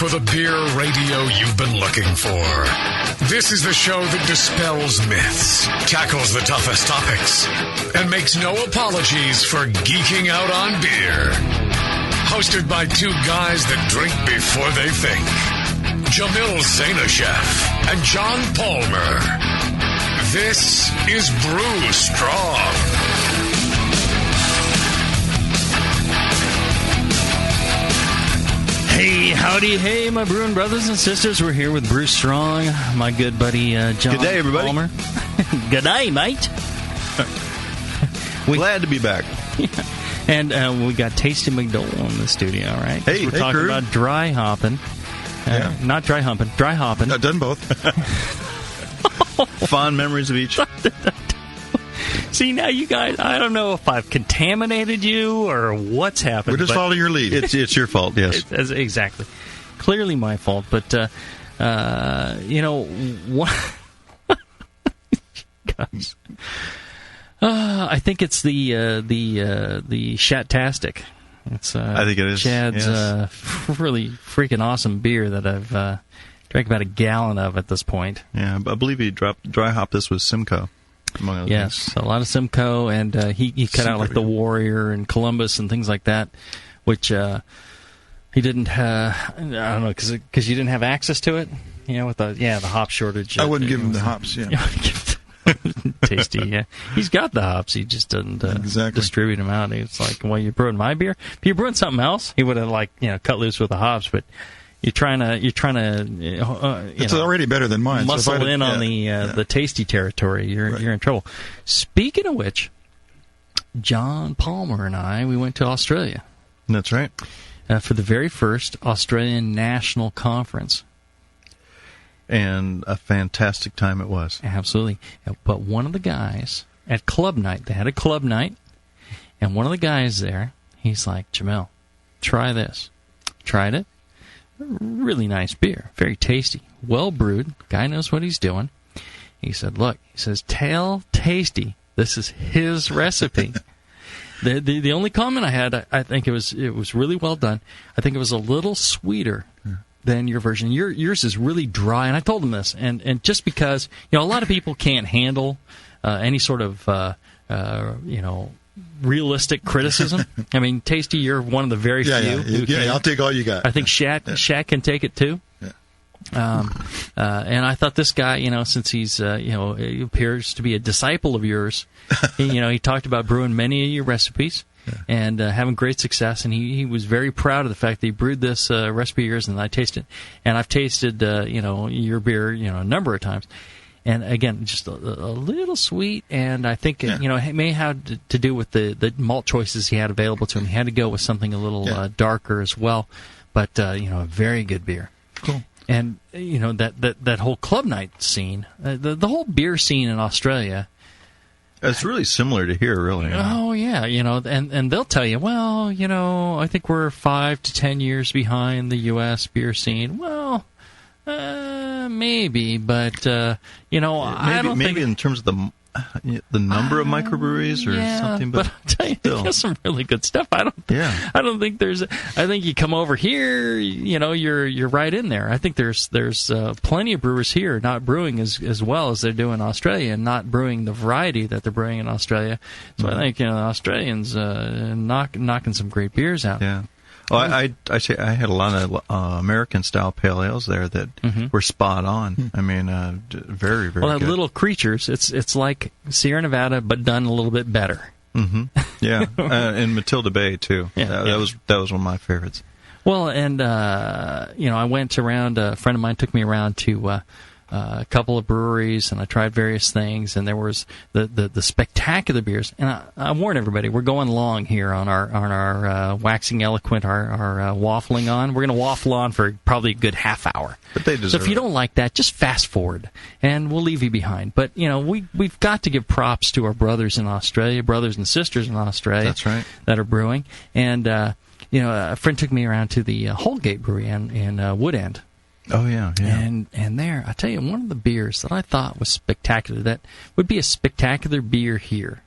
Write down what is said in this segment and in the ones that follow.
for the beer radio you've been looking for. This is the show that dispels myths, tackles the toughest topics, and makes no apologies for geeking out on beer. Hosted by two guys that drink before they think. Jamil Zainasheff and John Palmer. This is Brew Strong. Hey, howdy, hey, my brewing brothers and sisters. We're here with Brew Strong, my good buddy John Good day, everybody. Palmer. Good day, mate. Glad to be back. And we got Tasty McDole in the studio, right? Hey, we're talking crew. about dry hopping. Not dry humping, dry hopping. I've done both. Fond memories of each. See, now you guys, I don't know if I've contaminated you or what's happened. We're just following your lead. It's your fault, yes. Exactly. Clearly my fault, but, you know, what... Gosh. I think it's the Shat-tastic. It's, I think it is. Chad's really freaking awesome beer that I've drank about a gallon of at this point. Yeah, I believe he dry hop this with Simcoe, among other yes, things. a lot of Simcoe, and he cut out like the Warrior and Columbus and things like that, which he didn't. I don't know, because you didn't have access to it. You know, with the hop shortage. I wouldn't give him the hops. Yeah. Tasty, yeah. He's got the hops. He just doesn't distribute them out. It's like, well, you're brewing my beer. If you're brewing something else, he would have cut loose with the hops. But you're trying to. It's already better than mine. Muscle in on the tasty territory. You're in trouble. Speaking of which, John Palmer and we went to Australia. That's right. For the very first Australian National Conference. And a fantastic time it was. Absolutely. But one of the guys at club night, they had a club night, and one of the guys there, he's like, Jamil, try this. Tried it. Really nice beer. Very tasty. Well brewed. Guy knows what he's doing. He said, look, tell Tasty this is his recipe. The only comment I had, I think it was really well done. I think it was a little sweeter than your version. Yours is really dry, and I told him this, and just because a lot of people can't handle any sort of realistic criticism. I mean, Tasty, you're one of the very few. Yeah, I'll take all you got. I think Shat can take it too. Yeah. And I thought this guy, since he's he appears to be a disciple of yours, he talked about brewing many of your recipes. Yeah. And having great success, and he was very proud of the fact that he brewed this recipe of yours, and I tasted, and I've tasted your beer a number of times, and again just a little sweet, and I think it may have to do with the malt choices he had available to him. He had to go with something a little darker as well, but a very good beer. Cool. And that whole club night scene, the whole beer scene in Australia. It's really similar to here, really. Oh, yeah, and they'll tell you, well, I think we're 5 to 10 years behind the U.S. beer scene. Well, maybe, but, I don't think... Maybe in terms of the number of microbreweries or something, but I'll tell you, there's some really good stuff. I don't think I think you come over here, you're right in there. I think there's plenty of brewers here not brewing as well as they do in Australia, and not brewing the variety that they're brewing in Australia. So I think the Australians knocking some great beers out. Yeah. Well, I had a lot of American-style pale ales there that were spot on. I mean, very, very good. Little Creatures, it's like Sierra Nevada, but done a little bit better. Mm-hmm. Yeah, and Matilda Bay, too. Yeah, that was one of my favorites. Well, and, I went around, a friend of mine took me around to a couple of breweries, and I tried various things, and there was the spectacular beers. And I warn everybody, we're going long here on our waxing eloquent, our waffling on. We're going to waffle on for probably a good half hour. But they deserve So if you don't like that, just fast forward, and we'll leave you behind. But we've got to give props to our brothers in Australia, brothers and sisters in Australia. That's right. That are brewing. And a friend took me around to the Holgate Brewery in Woodend. Oh, yeah. And there, I tell you, one of the beers that I thought was spectacular, that would be a spectacular beer here.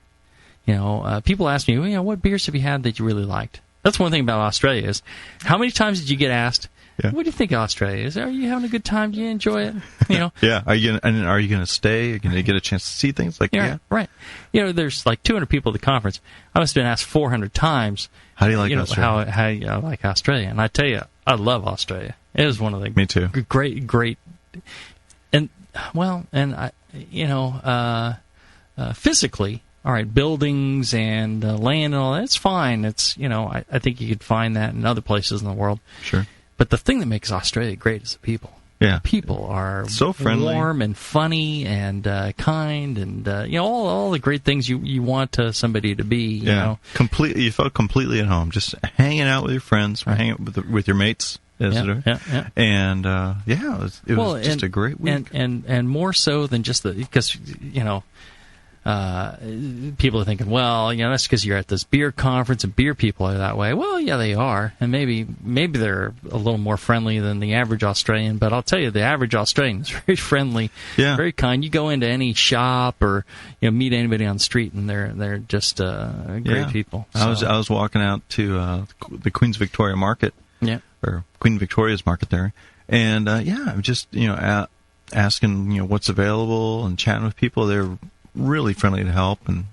People ask me, what beers have you had that you really liked? That's one thing about Australia is, how many times did you get asked, Yeah. What do you think of Australia? Are you having a good time? Do you enjoy it? You know. Yeah. Are you gonna stay? Are you gonna get a chance to see things? Like, yeah. Right. You know, there's like 200 people at the conference. I must have been asked 400 times. How do you like Australia? How you like Australia? And I tell you, I love Australia. It is one of the Me too. great, and physically. All right, buildings and land and all that, it's fine. It's, I think you could find that in other places in the world. Sure. But the thing that makes Australia great is the people. Yeah. The people are so friendly, warm and funny and kind and, all the great things you want somebody to be, you know. Completely, you felt completely at home, just hanging out with your friends, right. hanging out with your mates. Yeah. And, it was just a great week. And more so than just because, people are thinking, well, that's because you're at this beer conference and beer people are that way. Well, yeah, they are, and maybe they're a little more friendly than the average Australian. But I'll tell you, the average Australian is very friendly, very kind. You go into any shop or meet anybody on the street, and they're just great people. So. I was walking out to the Queen's Victoria Market, or Queen Victoria's Market there, and I'm just asking what's available and chatting with people. They're really friendly to help and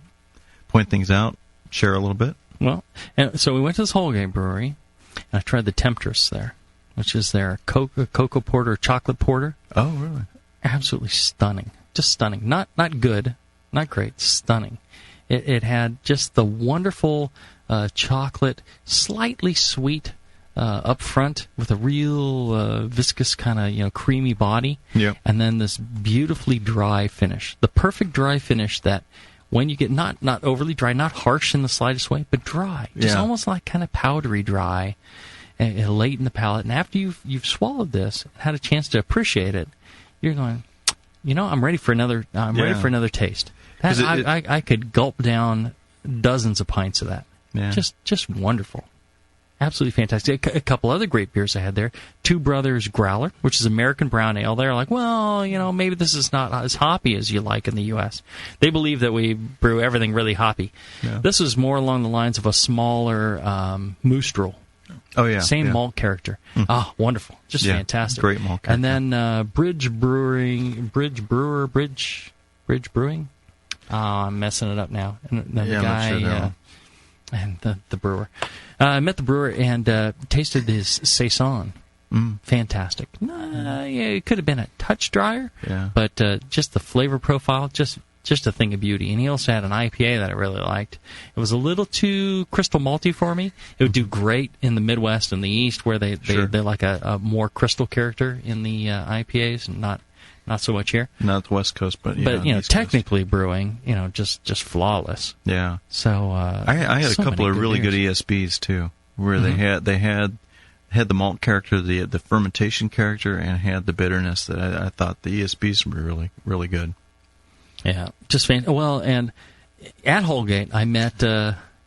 point things out, share a little bit. Well, and so we went to this Holgate Brewery, and I tried the Temptress there, which is their cocoa porter, chocolate porter. Oh, really? Absolutely stunning. Just stunning. Not good, not great, stunning. It had just the wonderful chocolate, slightly sweet up front with a real viscous kind of creamy body, and then this beautifully dry finish. The perfect dry finish that when you get not overly dry, not harsh in the slightest way, but dry, just almost like kind of powdery dry, and late in the palate. And after you've swallowed this, and had a chance to appreciate it, you're going, I'm ready for another. I'm ready for another taste. I could gulp down dozens of pints of that. Yeah. Just wonderful. Absolutely fantastic. A couple other great beers I had there. Two Brothers Growler, which is American brown ale. They're like, well, maybe this is not as hoppy as you like in the U.S. They believe that we brew everything really hoppy. Yeah. This is more along the lines of a smaller Moose Droll. Oh, yeah. Same malt character. Mm-hmm. Oh, wonderful. Just fantastic. Great malt character. And then Bridge Brewing. Oh, I'm messing it up now. And then the guy... I'm not sure and the brewer. I met the brewer and tasted his Saison. Fantastic. It could have been a touch drier, but just the flavor profile, just a thing of beauty. And he also had an IPA that I really liked. It was a little too crystal malty for me. It would do great in the Midwest and the East, where they like a more crystal character in the IPAs, and not so much here. Not the West Coast, but technically brewing, just flawless. Yeah. So I had a couple of really good ESBs too, where they had the malt character, the fermentation character, and had the bitterness that I thought the ESBs were really, really good. Yeah, just fantastic. Well, and at Holgate, I met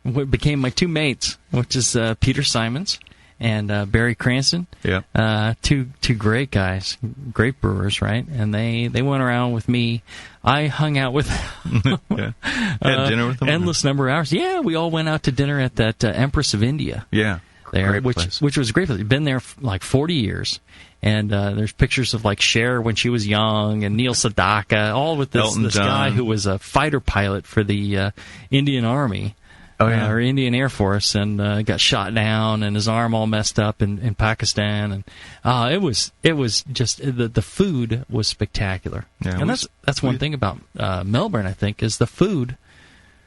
what became my two mates, which is Peter Simons and Barry Cranston. Yeah. Two great guys, great brewers, right? And they went around with me. I hung out with them. Had dinner with them? Endless number of hours. Yeah, we all went out to dinner at that Empress of India. Yeah. There, which was a great place. Been there like 40 years. And there's pictures of like Cher when she was young, and Neil Sedaka, all with this guy who was a fighter pilot for the Indian Army. Or Indian Air Force, and got shot down, and his arm all messed up in Pakistan, and it was just the food was spectacular. Yeah, and that's one thing about Melbourne, I think, is the food.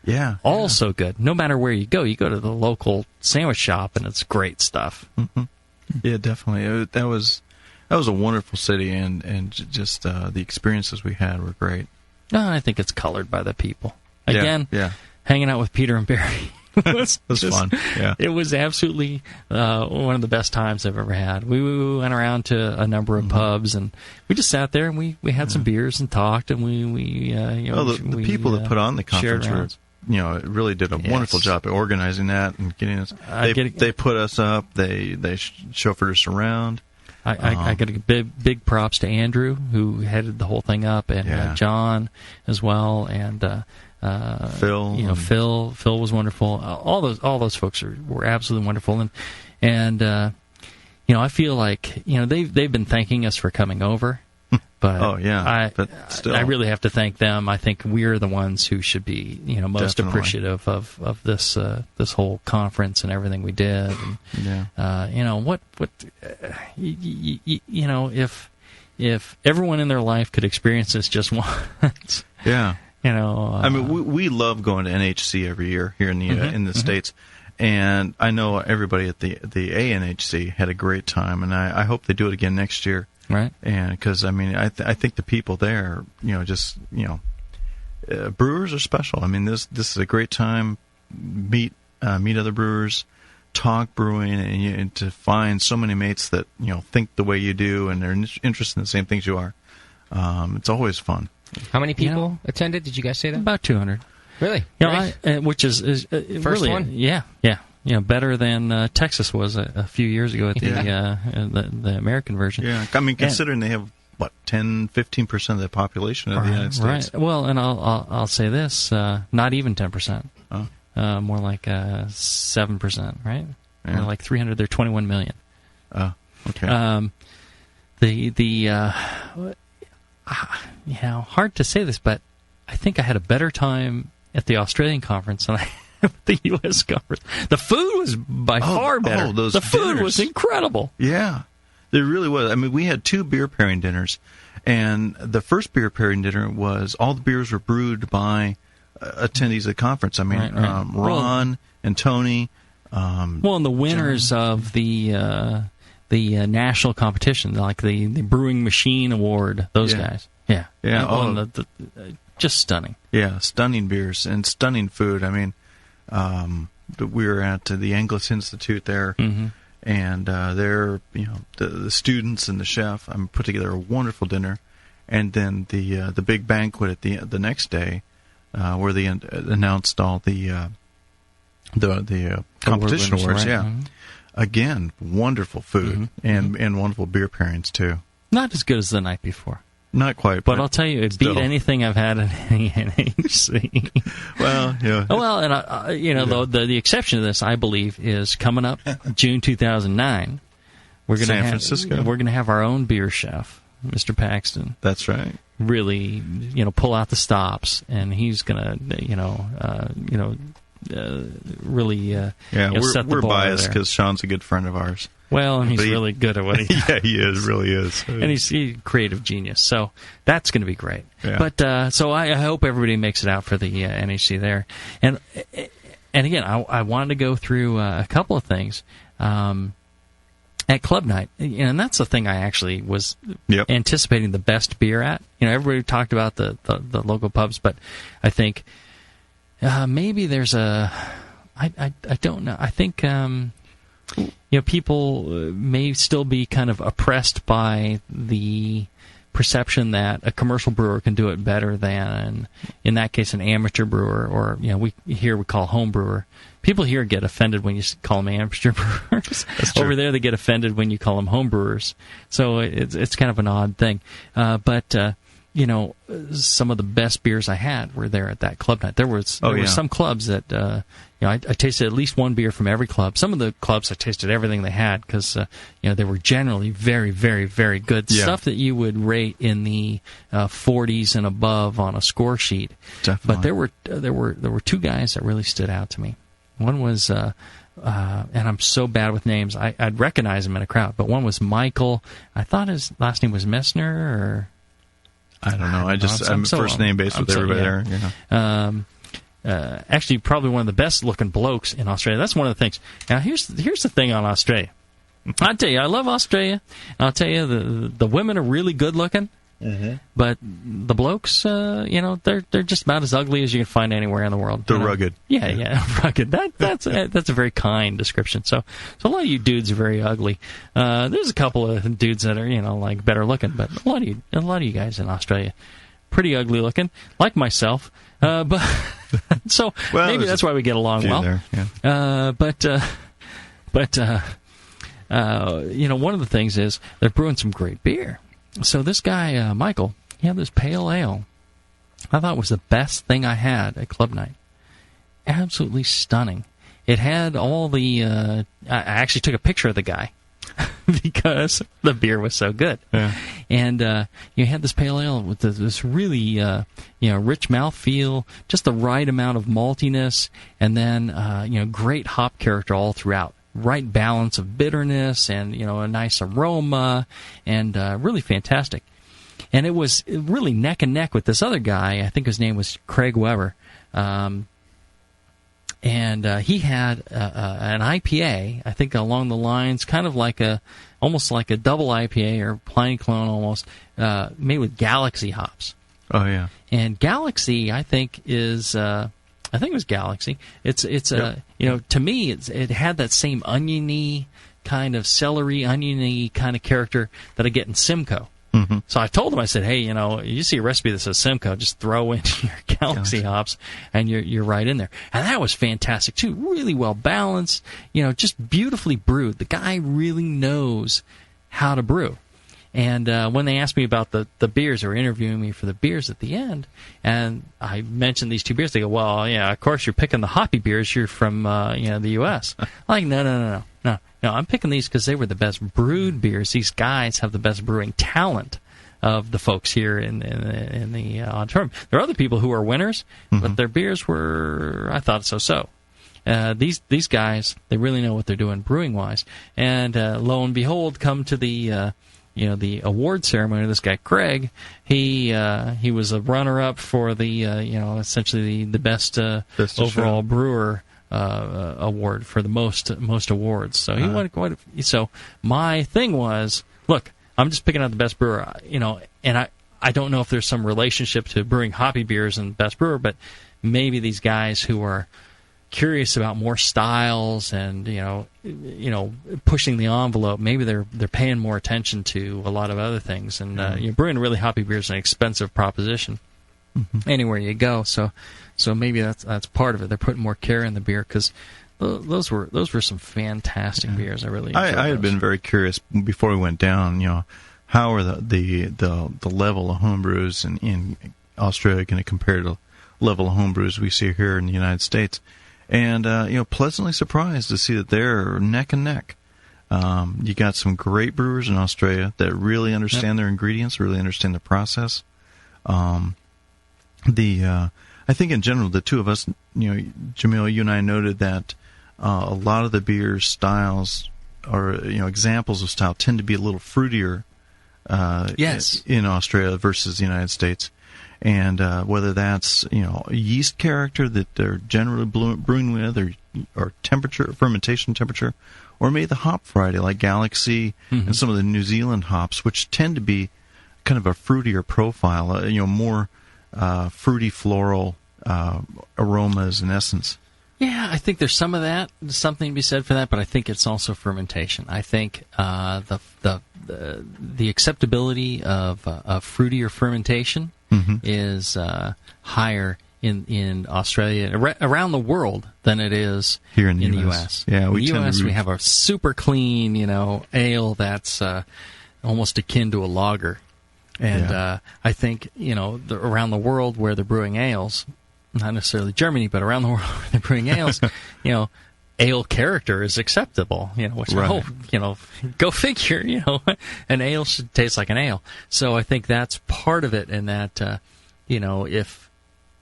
Yeah, so good. No matter where you go to the local sandwich shop, and it's great stuff. Mm-hmm. Yeah, definitely. That was a wonderful city, and just the experiences we had were great. I think it's colored by the people. Again. Yeah. Hanging out with Peter and Barry was fun. Yeah. It was absolutely one of the best times I've ever had. We went around to a number of pubs, and we just sat there and we had some beers and talked, and the people that put on the conference were really did a wonderful job at organizing that and getting us. They put us up. They chauffeured us around. I got to give big props to Andrew, who headed the whole thing up, and John as well, and Phil. Phil was wonderful. All those folks were absolutely wonderful, and I feel like they've been thanking us for coming over. But but still. I really have to thank them. I think we're the ones who should be, most Definitely. appreciative of this this whole conference and everything we did. And, if everyone in their life could experience this just once, I mean, we love going to NHC every year here in the States, and I know everybody at the ANHC had a great time, and I hope they do it again next year. Right, and because I mean, I think the people there, brewers are special. I mean, this is a great time. Meet other brewers, talk brewing, and to find so many mates that think the way you do and they're interested in the same things you are. It's always fun. How many people attended? Did you guys say that? About 200. Really? Which is first really, one. Yeah. Better than Texas was a few years ago at the American version. Yeah, I mean, considering they have 10-15% of the population of the United States. Right. Well, and I'll say this: not even 10%. More like 7%. Right. Yeah. More like 300. They're 21 million. Oh, okay. Hard to say this, but I think I had a better time at the Australian conference than I at the U.S. conference. The food was by far better. The food was incredible. Yeah, there really was. I mean, we had 2 beer pairing dinners, and the first beer pairing dinner was all the beers were brewed by attendees of the conference. I mean, Ron and Tony. And the winners of the national competition, like the Brewing Machine Award, those guys. Yeah. Just stunning. Yeah, stunning beers and stunning food. I mean, we were at the Angliss Institute there, and there, the students and the chef put together a wonderful dinner, and then the big banquet at the next day, where they announced all the competition awards. Right? Yeah, again, wonderful food and wonderful beer pairings too. Not as good as the night before. Not quite, but I'll tell you, it beat anything I've had at any NHC. Well, yeah. Well, and though the exception to this, I believe, is coming up June 2009. We're going San Francisco. We're going to have our own beer chef, Mr. Paxton. That's right. Really, pull out the stops, and he's going to, really set the we're bar biased because Sean's a good friend of ours. Well, and he's really good at what he does. Yeah, he is, really is. And he's a creative genius, so that's going to be great. Yeah. But so I hope everybody makes it out for the NHC there. And again, I wanted to go through a couple of things at Club Night, and that's the thing I actually was anticipating the best beer at. Everybody talked about the local pubs, but I think maybe there's I don't know. I think people may still be kind of oppressed by the perception that a commercial brewer can do it better than, in that case, an amateur brewer, or we call home brewer. People here get offended when you call them amateur brewers. Over there, they get offended when you call them home brewers. So it's kind of an odd thing. But some of the best beers I had were there at that club night. There were some clubs that I tasted at least one beer from every club. Some of the clubs I tasted everything they had because they were generally very, very, very good stuff that you would rate in the 40s and above on a score sheet. Definitely. But there were 2 guys that really stood out to me. One was and I'm so bad with names, I'd recognize him in a crowd. But one was Michael. I thought his last name was Messner, or I don't know. I'm first name based with everybody there. Actually, probably one of the best looking blokes in Australia. That's one of the things. Now, here's the thing on Australia. I tell you, I love Australia. I'll tell you, the women are really good looking, but the blokes, they're just about as ugly as you can find anywhere in the world. They're rugged. Yeah, rugged. That's a very kind description. So a lot of you dudes are very ugly. There's a couple of dudes that are better looking, but a lot of you guys in Australia, pretty ugly looking, like myself. But so maybe that's why we get along well. There, yeah. One of the things is they're brewing some great beer. So this guy, Michael, he had this pale ale. I thought it was the best thing I had at Club Night. Absolutely stunning. It had all the... I actually took a picture of the guy. because the beer was so good. Yeah. And you had this pale ale with this really rich mouthfeel, just the right amount of maltiness, and then great hop character all throughout. Right balance of bitterness and a nice aroma, and really fantastic. And it was really neck and neck with this other guy. I think his name was Craig Weber. And he had an IPA, I think along the lines, kind of like almost like a double IPA or Pliny clone almost, made with Galaxy hops. Oh yeah. And Galaxy, I think, is I think it was Galaxy. It's Yep. To me, it had that same oniony kind of celery oniony kind of character that I get in Simcoe. Mm-hmm. So I told him, I said, hey, you see a recipe that says Simcoe, just throw in your Galaxy hops, and you're right in there. And that was fantastic, too. Really well balanced, just beautifully brewed. The guy really knows how to brew. And when they asked me about the beers, they were interviewing me for the beers at the end, and I mentioned these two beers. They go, well, yeah, of course you're picking the hoppy beers. You're from the U.S. I'm like, no. No, I'm picking these because they were the best brewed beers. These guys have the best brewing talent of the folks here in the auditorium. There are other people who are winners, but their beers were, I thought, so-so. These guys, they really know what they're doing brewing-wise. And lo and behold, come to the the award ceremony. This guy Craig, he was a runner-up for the essentially the best overall brewer award for the most awards. So he won quite. So my thing was, look, I'm just picking out the best brewer, and I don't know if there's some relationship to brewing hoppy beers and best brewer, but maybe these guys who are curious about more styles and pushing the envelope, maybe they're paying more attention to a lot of other things. And brewing really hoppy beer is an expensive proposition anywhere you go. So maybe that's part of it. They're putting more care in the beer because those were some fantastic beers. I really enjoyed I had been very curious before we went down. How are the level of homebrews in Australia going to compare to level of homebrews we see here in the United States? And pleasantly surprised to see that they're neck and neck. You got some great brewers in Australia that really understand their ingredients, really understand the process. I think in general, the two of us, Jamil, you and I noted that a lot of the beer styles or examples of style tend to be a little fruitier. Yes. In Australia versus the United States. And whether that's yeast character that they're generally brewing with, or temperature, fermentation temperature, or maybe the hop variety like Galaxy and some of the New Zealand hops, which tend to be kind of a fruitier profile, more fruity floral aromas in essence. Yeah, I think there's some of that, something to be said for that, but I think it's also fermentation. I think the acceptability of fruitier fermentation is higher in Australia, around the world, than it is here in the U.S. Yeah, in the U.S. we have a super clean, ale that's almost akin to a lager. And I think, around the world where they're brewing ales, not necessarily Germany, but around the world where they're brewing ales, ale character is acceptable, which right. Go figure, an ale should taste like an ale. So I think that's part of it, and that,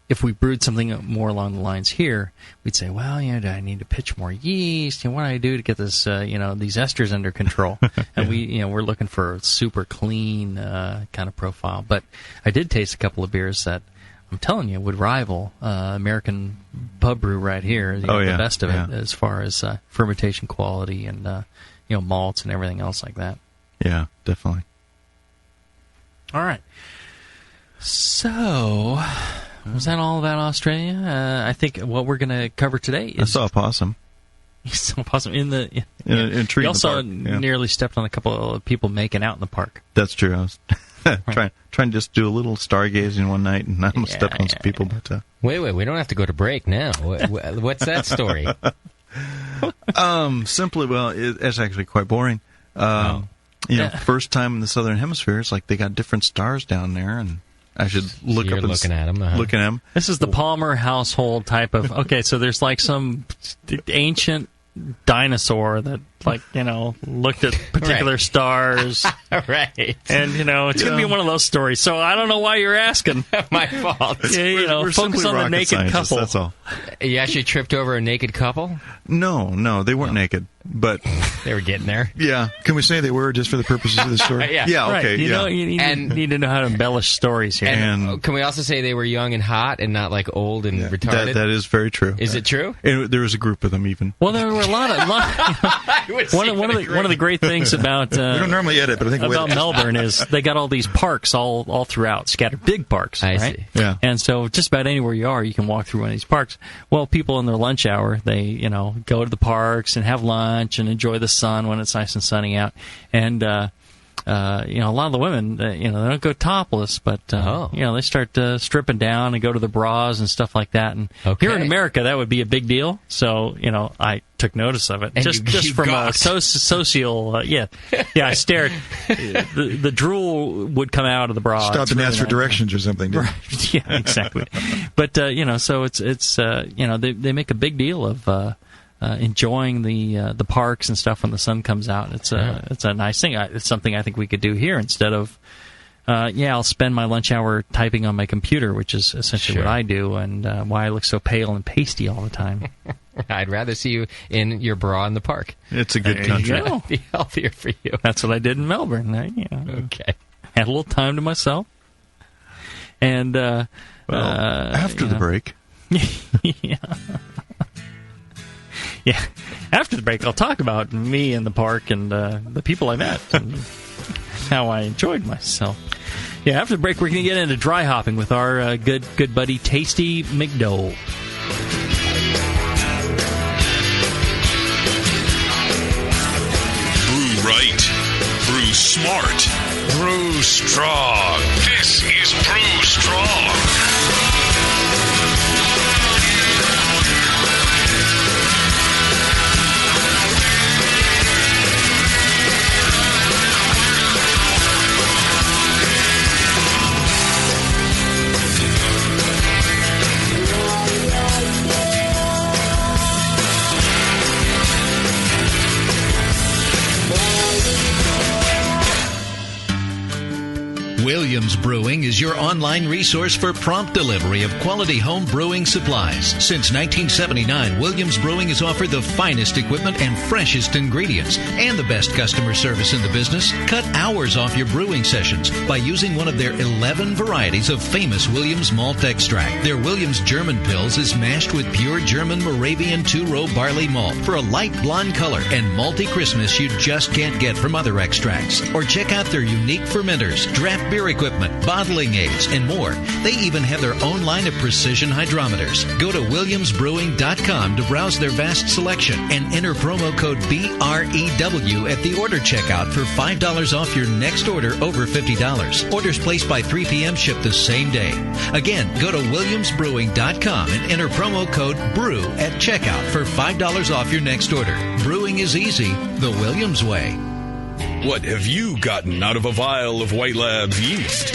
if we brewed something more along the lines here, we'd say, well, do I need to pitch more yeast? What do I do to get this, these esters under control? And we're looking for a super clean kind of profile. But I did taste a couple of beers that I'm telling you would rival American pub brew right here. The best of it as far as fermentation quality and malts and everything else like that. Yeah, definitely. All right. So, was that all about Australia? I think what we're going to cover today is... I saw a possum. You saw a possum in the... In a tree you in the also park. nearly stepped on a couple of people making out in the park. That's true. I was trying to just do a little stargazing one night, and I almost stepped on some people. But Wait, we don't have to go to break now. What's that story? Simply, it's actually quite boring. First time in the Southern Hemisphere, it's like they got different stars down there, and I should look up and looking at them. Looking at them. This is the Palmer household type of... Okay, so there's like some ancient dinosaur that like, looked at particular stars. Right. And, it's going to be one of those stories. So I don't know why you're asking. My fault. We're focus on the naked couple. That's all. You actually tripped over a naked couple? No, they weren't naked, but they were getting there. Yeah. Can we say they were just for the purposes of the story? Yeah. Yeah. Right. Okay. You need to know how to embellish stories here. And can we also say they were young and hot and not like old and retarded? That is very true. Is it true? And there was a group of them even. Well, there were a lot of one of the great things about we don't normally edit, but I think about Melbourne is they got all these parks all throughout, scattered big parks. I right? see. Yeah. And so just about anywhere you are, you can walk through one of these parks. Well, people in their lunch hour, they go to the parks and have lunch and enjoy the sun when it's nice and sunny out. And a lot of the women, they don't go topless, but they start stripping down and go to the bras and stuff like that. And here in America, that would be a big deal. So I took notice of it, and just from a social. I stared. The drool would come out of the bra. Stop and ask for directions or something. Right. Yeah, exactly. But so it's they make a big deal of. Enjoying the parks and stuff when the sun comes out. It's a nice thing. It's something I think we could do here instead of I'll spend my lunch hour typing on my computer, which is essentially what I do, and why I look so pale and pasty all the time. I'd rather see you in your bra in the park. It's a good country. It'd be healthier for you. That's what I did in Melbourne. Okay. Had a little time to myself. And after the break. Yeah. Yeah, after the break, I'll talk about me in the park and the people I met and how I enjoyed myself. Yeah, after the break, we're going to get into dry hopping with our good buddy Tasty McDole. Brew right. Brew smart. Brew strong. This is Brew Strong. Williams Brewing is your online resource for prompt delivery of quality home brewing supplies. Since 1979, Williams Brewing has offered the finest equipment and freshest ingredients and the best customer service in the business. Cut hours off your brewing sessions by using one of their 11 varieties of famous Williams malt extract. Their Williams German Pils is mashed with pure German Moravian 2-row barley malt for a light blonde color and malty crispness you just can't get from other extracts. Or check out their unique fermenters, draft beer equipment, bottling aids, and more. They even have their own line of precision hydrometers. Go to williamsbrewing.com to browse their vast selection and enter promo code BREW at the order checkout for $5 off your next order over $50. Orders placed by 3 p.m. ship the same day. Again, go to williamsbrewing.com and enter promo code BREW at checkout for $5 off your next order. Brewing is easy, the Williams way. What have you gotten out of a vial of White Labs yeast?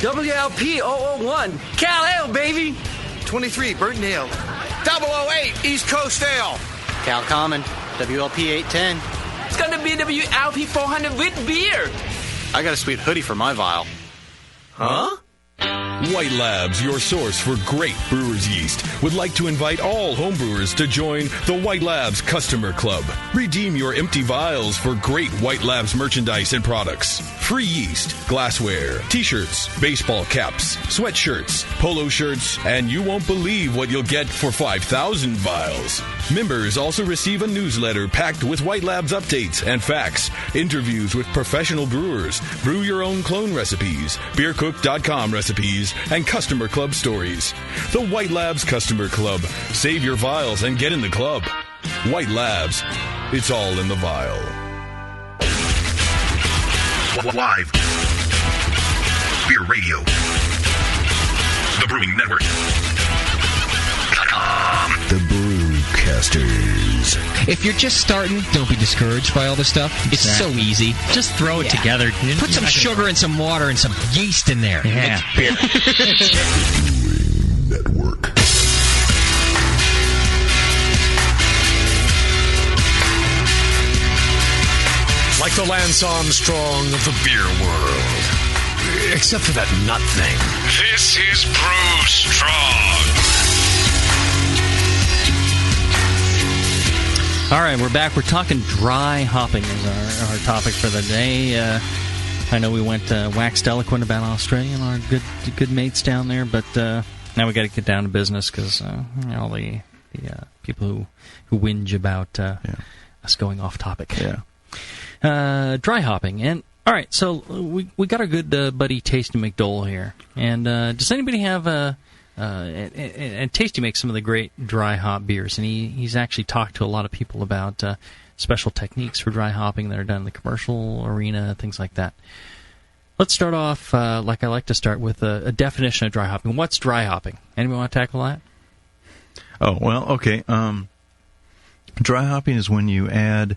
WLP 001, Cal Ale, baby. 23, Burntondale. 008, East Coast Ale. Cal Common, WLP 810. It's gonna be WLP 400 with beer. I got a sweet hoodie for my vial. Huh? White Labs, your source for great brewer's yeast, would like to invite all homebrewers to join the White Labs Customer Club. Redeem your empty vials for great White Labs merchandise and products. Free yeast, glassware, t-shirts, baseball caps, sweatshirts, polo shirts, and you won't believe what you'll get for 5,000 vials. Members also receive a newsletter packed with White Labs updates and facts, interviews with professional brewers, brew your own clone recipes, beercook.com recipes, and customer club stories. The White Labs Customer Club. Save your vials and get in the club. White Labs. It's all in the vial. Live. Beer Radio. The Brewing Network. The Brewcasters. If you're just starting, don't be discouraged by all this stuff. It's so easy. Just throw it together. Put some sugar and some water and some yeast in there. Yeah. Beer. Brewing Network. like the Lance Armstrong of the beer world. Except for that nut thing. This is Brew Strong. All right, we're back. We're talking dry hopping is our topic for the day. I know we waxed eloquent about Australia and our good mates down there, but now we got to get down to business because all the people who whinge about us going off topic. Yeah. Dry hopping. And all right, so we got our good buddy Tasty McDole here. And does anybody have and Tasty makes some of the great dry hop beers, and he's actually talked to a lot of people about special techniques for dry hopping that are done in the commercial arena, things like that. Let's start off, like I like to start, with a definition of dry hopping. What's dry hopping? Anybody want to tackle that? Oh, well, okay. Dry hopping is when you add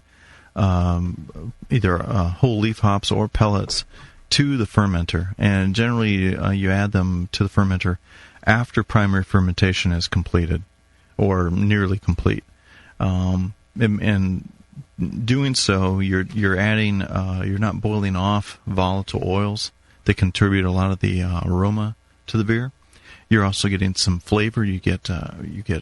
either whole leaf hops or pellets to the fermenter, and generally you add them to the fermenter after primary fermentation is completed or nearly complete. And doing so, you're adding, you're not boiling off volatile oils that contribute a lot of the aroma to the beer. You're also getting some flavor. You get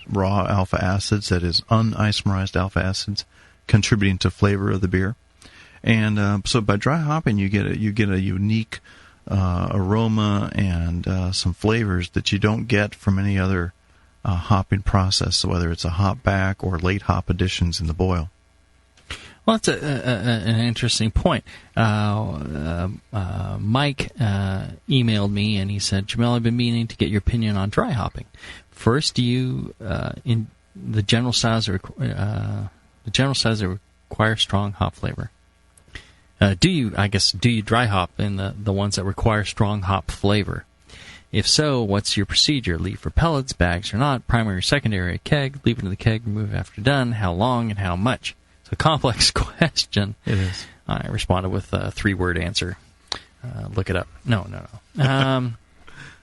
raw alpha acids, that is unisomerized alpha acids, contributing to flavor of the beer. And so by dry hopping, you get a unique aroma and some flavors that you don't get from any other hopping process, whether it's a hop back or late hop additions in the boil. Well, that's an interesting point. Mike emailed me and he said, "Jamil, I've been meaning to get your opinion on dry hopping. First, do you in the general styles that require strong hop flavor? Do you dry hop in the ones that require strong hop flavor? If so, what's your procedure? Leave for pellets, bags or not, primary or secondary, keg, leave it in the keg, remove after done, how long and how much?" It's a complex question. It is. I responded with a 3-word answer. Look it up. No.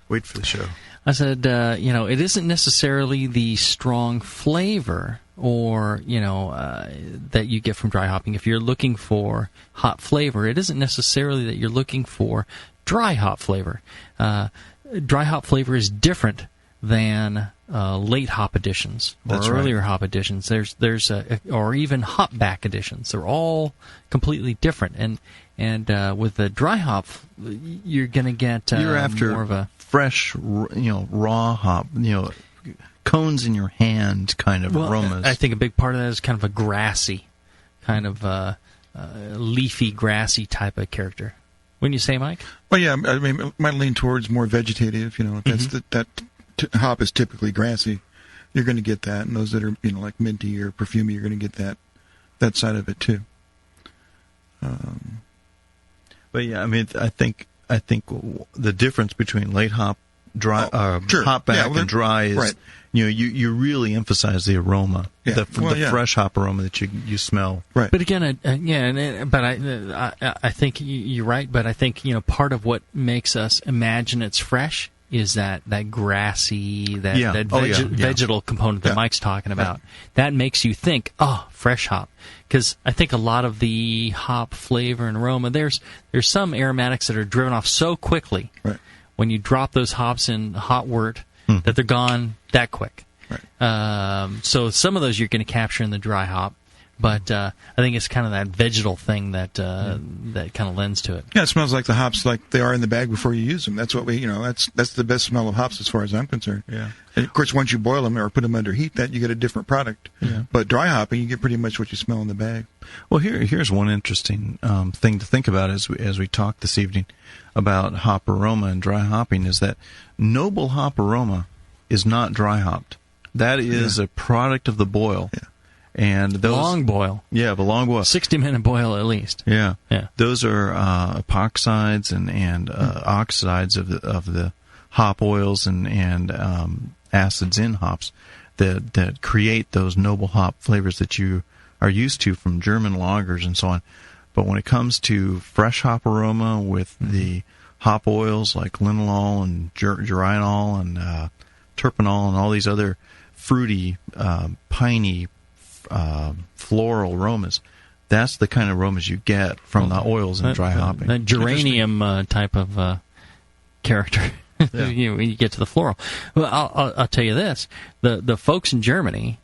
Wait for the show. I said, it isn't necessarily the strong flavor or, that you get from dry hopping. If you're looking for hop flavor, it isn't necessarily that you're looking for dry hop flavor. Dry hop flavor is different than late hop additions or earlier hop additions. There's or even hop back additions. They're all completely different. And with the dry hop, you're going to get you're after more of a fresh, raw hop, cones in your hand kind of aromas. I think a big part of that is kind of a grassy, kind of leafy, grassy type of character. Wouldn't you say, Mike? Well, yeah. I mean, it might lean towards more vegetative. That's that hop is typically grassy. You're going to get that, and those that are like minty or perfumey, you're going to get that side of it too. But yeah, I mean, I think the difference between late hop, dry, hop back and dry is you really emphasize the aroma, the fresh hop aroma that you smell. Right. But again, I think you're right. But I think part of what makes us imagine it's fresh is that grassy, vegetal component that Mike's talking about. Right. That makes you think, fresh hop. Because I think a lot of the hop flavor and aroma, there's some aromatics that are driven off so quickly when you drop those hops in hot wort that they're gone that quick. Right. So some of those you're going to capture in the dry hop. But I think it's kind of that vegetal thing that that kind of lends to it. Yeah, it smells like the hops like they are in the bag before you use them. That's what that's the best smell of hops as far as I'm concerned. Yeah. And of course, once you boil them or put them under heat, that you get a different product. Yeah. But dry hopping, you get pretty much what you smell in the bag. Well, here's one interesting thing to think about as we talk this evening about hop aroma and dry hopping is that noble hop aroma is not dry hopped. That is a product of the boil. Yeah. And those long boil. Yeah, the long boil. 60-minute boil at least. Yeah. Those are epoxides and oxides of the hop oils and acids in hops that create those noble hop flavors that you are used to from German lagers and so on. But when it comes to fresh hop aroma with the hop oils like linalool and geraniol and terpenol and all these other fruity, piney, floral aromas, that's the kind of aromas you get from the oils and dry hopping. That geranium type of character. Yeah. You get to the floral. Well, I'll tell you this: the folks in Germany,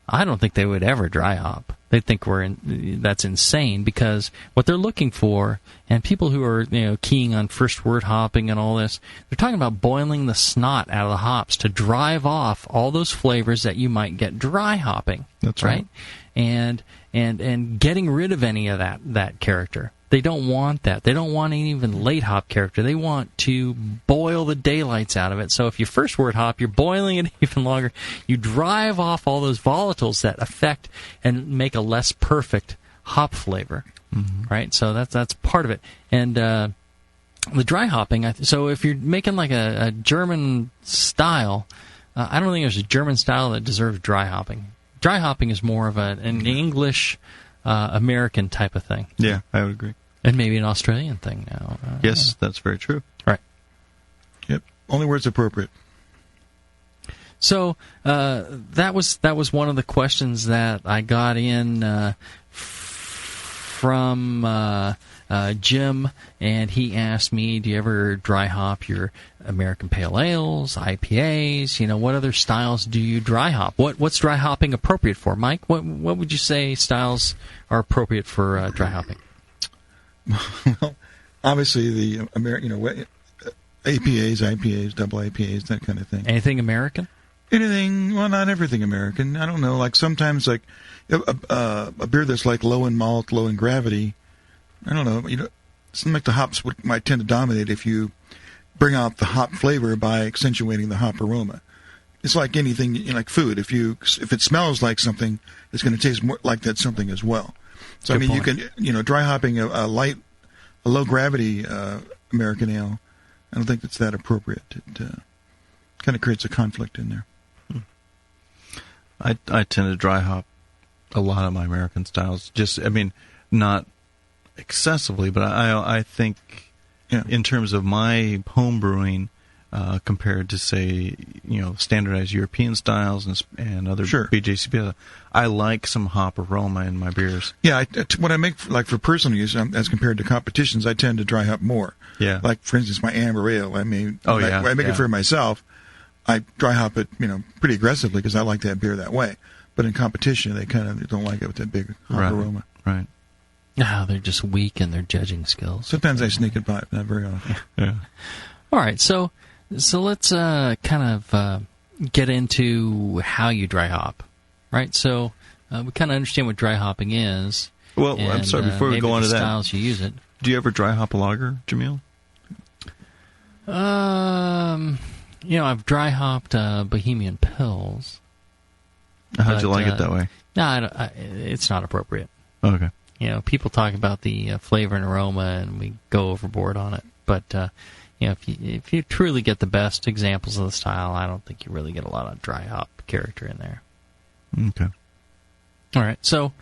I don't think they would ever dry hop. They think that's insane, because what they're looking for, and people who are keying on first word hopping and all this, they're talking about boiling the snot out of the hops to drive off all those flavors that you might get dry hopping. That's right. And getting rid of any of that character. They don't want that. They don't want any even late hop character. They want to boil the daylights out of it. So if you first word hop, you're boiling it even longer. You drive off all those volatiles that affect and make a less perfect hop flavor, right? So that's part of it. And the dry hopping, so if you're making like a German style, I don't think there's a German style that deserves dry hopping. Dry hopping is more of an English, American type of thing. Yeah, I would agree. And maybe an Australian thing now. Yes, that's very true. Right. Yep. Only where it's appropriate. So that was one of the questions that I got in from Jim, and he asked me, do you ever dry hop your American Pale Ales, IPAs? What other styles do you dry hop? What's dry hopping appropriate for? Mike, what would you say styles are appropriate for dry hopping? Well, obviously the American, APAs, IPAs, double IPAs, that kind of thing. Anything American? Anything, well, not everything American. I don't know, like sometimes like a beer that's like low in malt, low in gravity, I don't know, something like the hops might tend to dominate if you bring out the hop flavor by accentuating the hop aroma. It's like anything, like food. If it smells like something, it's going to taste more like that something as well. So Good you point. can, dry hopping a low gravity American ale, I don't think that's that appropriate. It kind of creates a conflict in there. I tend to dry hop a lot of my American styles. Not excessively, but I think in terms of my home brewing, compared to say standardized European styles and other BJCP, I like some hop aroma in my beers. Yeah, when I make for personal use as compared to competitions, I tend to dry hop more. Yeah, like for instance, my amber ale. I mean, when I make it for myself, I dry hop it pretty aggressively because I like that beer that way. But in competition, they kind of don't like it with that big hop aroma. Right. No, they're just weak in their judging skills. Sometimes I sneak it by, but not very often. Yeah. All right, so let's kind of get into how you dry hop, right? So we kind of understand what dry hopping is. Well, I'm sorry, before we go on to that, styles you use it. Do you ever dry hop a lager, Jamil? I've dry hopped Bohemian Pils. How'd you like it that way? No, it's not appropriate. Okay. People talk about the flavor and aroma, and we go overboard on it. But if you truly get the best examples of the style, I don't think you really get a lot of dry hop character in there. Okay. All right. So,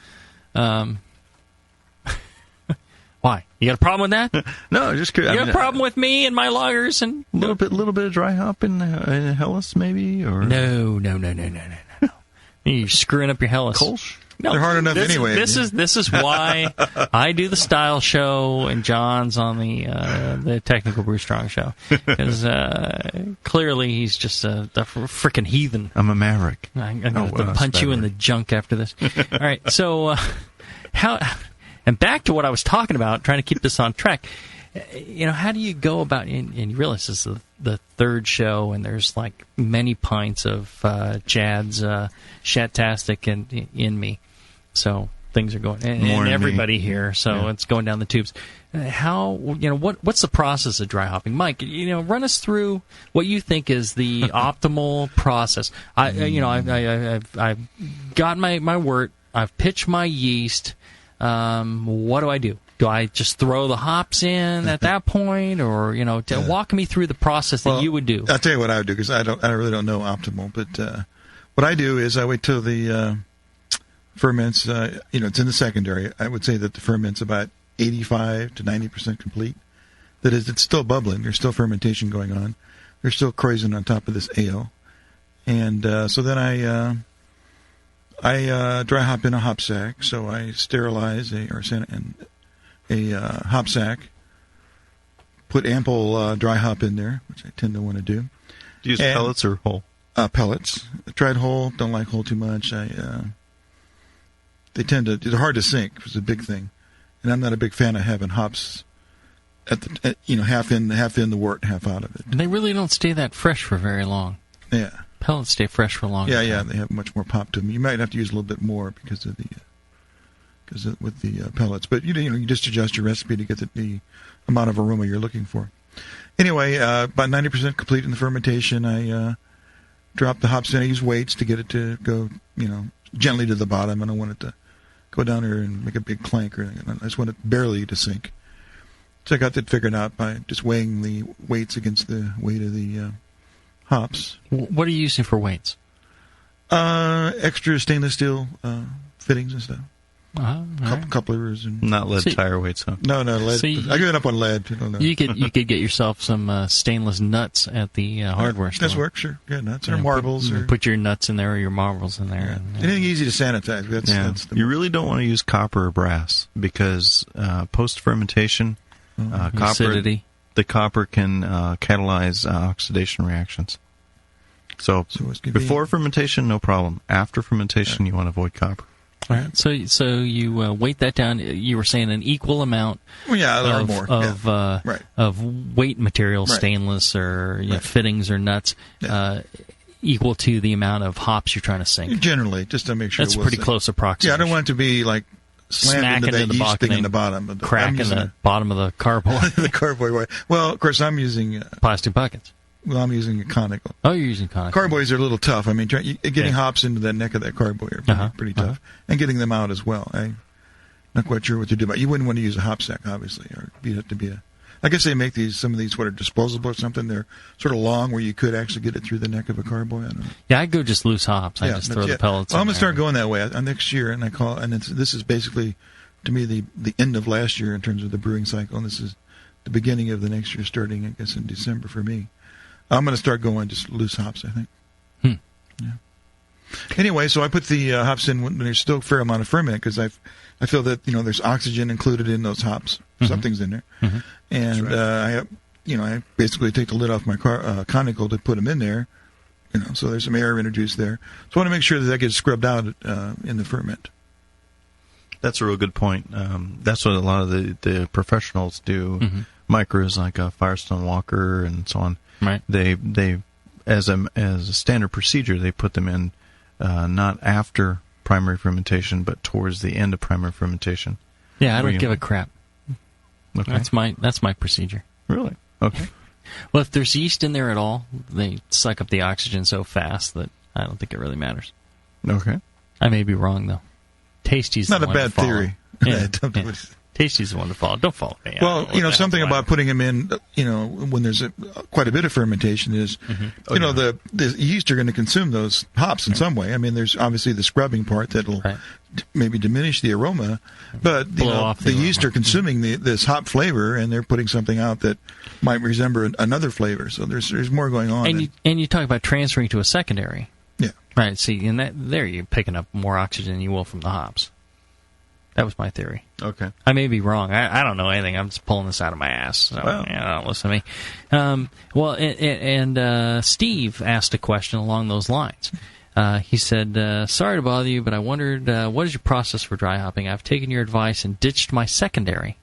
why? You got a problem with that? No, just curious. You got a problem with me and my lagers and a little bit of dry hop in Helles, maybe, or no. You're screwing up your Helles. Kolsch? No, they're hard enough anyway. This is why I do the style show and John's on the technical Brew Strong show, because clearly he's just a freaking heathen. I'm a maverick. I'm going to punch you in the junk after this. All right, so and back to what I was talking about, trying to keep this on track. How do you go about, and you realize this is the third show, and there's like many pints of Chad's Shatastic in me. So things are going, and everybody here, so it's going down the tubes. What's the process of dry hopping? Mike, run us through what you think is the optimal process. I've got my wort, I've pitched my yeast. What do I do? Do I just throw the hops in at that point, or walk me through the process that you would do? I'll tell you what I would do, because I really don't know optimal. But what I do is I wait till the ferments. It's in the secondary. I would say that the ferment's about 85 to 90% complete. That is, it's still bubbling. There's still fermentation going on. There's still krausen on top of this ale, and so then I dry hop in a hop sack, so I sterilize a hop sack, put ample dry hop in there, which I tend to want to do. Do you use pellets or whole? Pellets. I tried whole, don't like whole too much. They're hard to sink, which is a big thing. And I'm not a big fan of having hops half in the wort, half out of it. And they really don't stay that fresh for very long. Yeah. Pellets stay fresh for long. Yeah, they have much more pop to them. You might have to use a little bit more because of the pellets, but you just adjust your recipe to get the amount of aroma you're looking for. Anyway, about 90% complete in the fermentation. I drop the hops in. I use weights to get it to go, gently to the bottom. I don't want it to go down there and make a big clank or anything. I just want it barely to sink. So I got that figured out by just weighing the weights against the weight of the hops. What are you using for weights? Extra stainless steel fittings and stuff. Couplers and not lead tire weights, huh? No, lead. So I give it up on lead. You could get yourself some stainless nuts at the hardware store. Does work, sure. Yeah, nuts or marbles. Put your nuts in there or your marbles in there. Yeah. Anything easy to sanitize. That's you really don't want to use copper or brass because post fermentation, acidity. The copper can catalyze oxidation reactions. So before fermentation, no problem. After fermentation, you want to avoid copper. All right. So you weight that down. You were saying an equal amount. Of weight material, stainless or fittings or nuts, equal to the amount of hops you're trying to sink. Generally, just to make sure that's a pretty close approximation. Yeah, I don't want it to be like slammed into the yeast thing in the bottom, crack in the bottom of the carboy. The carboy. Well, of course, I'm using plastic buckets. Well, I'm using a conical. Oh, you're using conical. Carboys are a little tough. I mean, getting hops into the neck of that carboy are pretty tough. And getting them out as well. I'm not quite sure what to do about it. You wouldn't want to use a hop sack, obviously. Or you'd have to be I guess they make some of these what are disposable or something. They're sort of long where you could actually get it through the neck of a carboy. I don't know. Yeah, I go just loose hops. I just throw the pellets in. I'm going to start going that way next year. And this is basically, to me, the end of last year in terms of the brewing cycle. And this is the beginning of the next year starting, I guess, in December for me. I'm going to start going just loose hops, I think. Yeah. Anyway, so I put the hops in when there's still a fair amount of ferment because I feel that there's oxygen included in those hops. Something's in there, and right. I basically take the lid off my conical to put them in there. So there's some air introduced there. So I want to make sure that gets scrubbed out in the ferment. That's a real good point. That's what a lot of the professionals do. Micros like Firestone Walker and so on. Right. They as a standard procedure, they put them in not after primary fermentation, but towards the end of primary fermentation. Yeah, I don't give a crap. Okay. That's my procedure. Really? Okay. Well, if there's yeast in there at all, they suck up the oxygen so fast that I don't think it really matters. Okay. I may be wrong though. Tasty's not a bad theory. Yeah. Tasty's the one to follow. Don't follow me. Well, something about putting them in, when there's quite a bit of fermentation is, the yeast are going to consume those hops in some way. I mean, there's obviously the scrubbing part that'll maybe diminish the aroma, but the yeast are consuming this hop flavor, and they're putting something out that might resemble another flavor. So there's more going on. And you talk about transferring to a secondary. Yeah. Right. See, and there you're picking up more oxygen than you will from the hops. That was my theory. Okay. I may be wrong. I don't know anything. I'm just pulling this out of my ass. So, don't listen to me. Steve asked a question along those lines. He said, sorry to bother you, but I wondered, what is your process for dry hopping? I've taken your advice and ditched my secondary.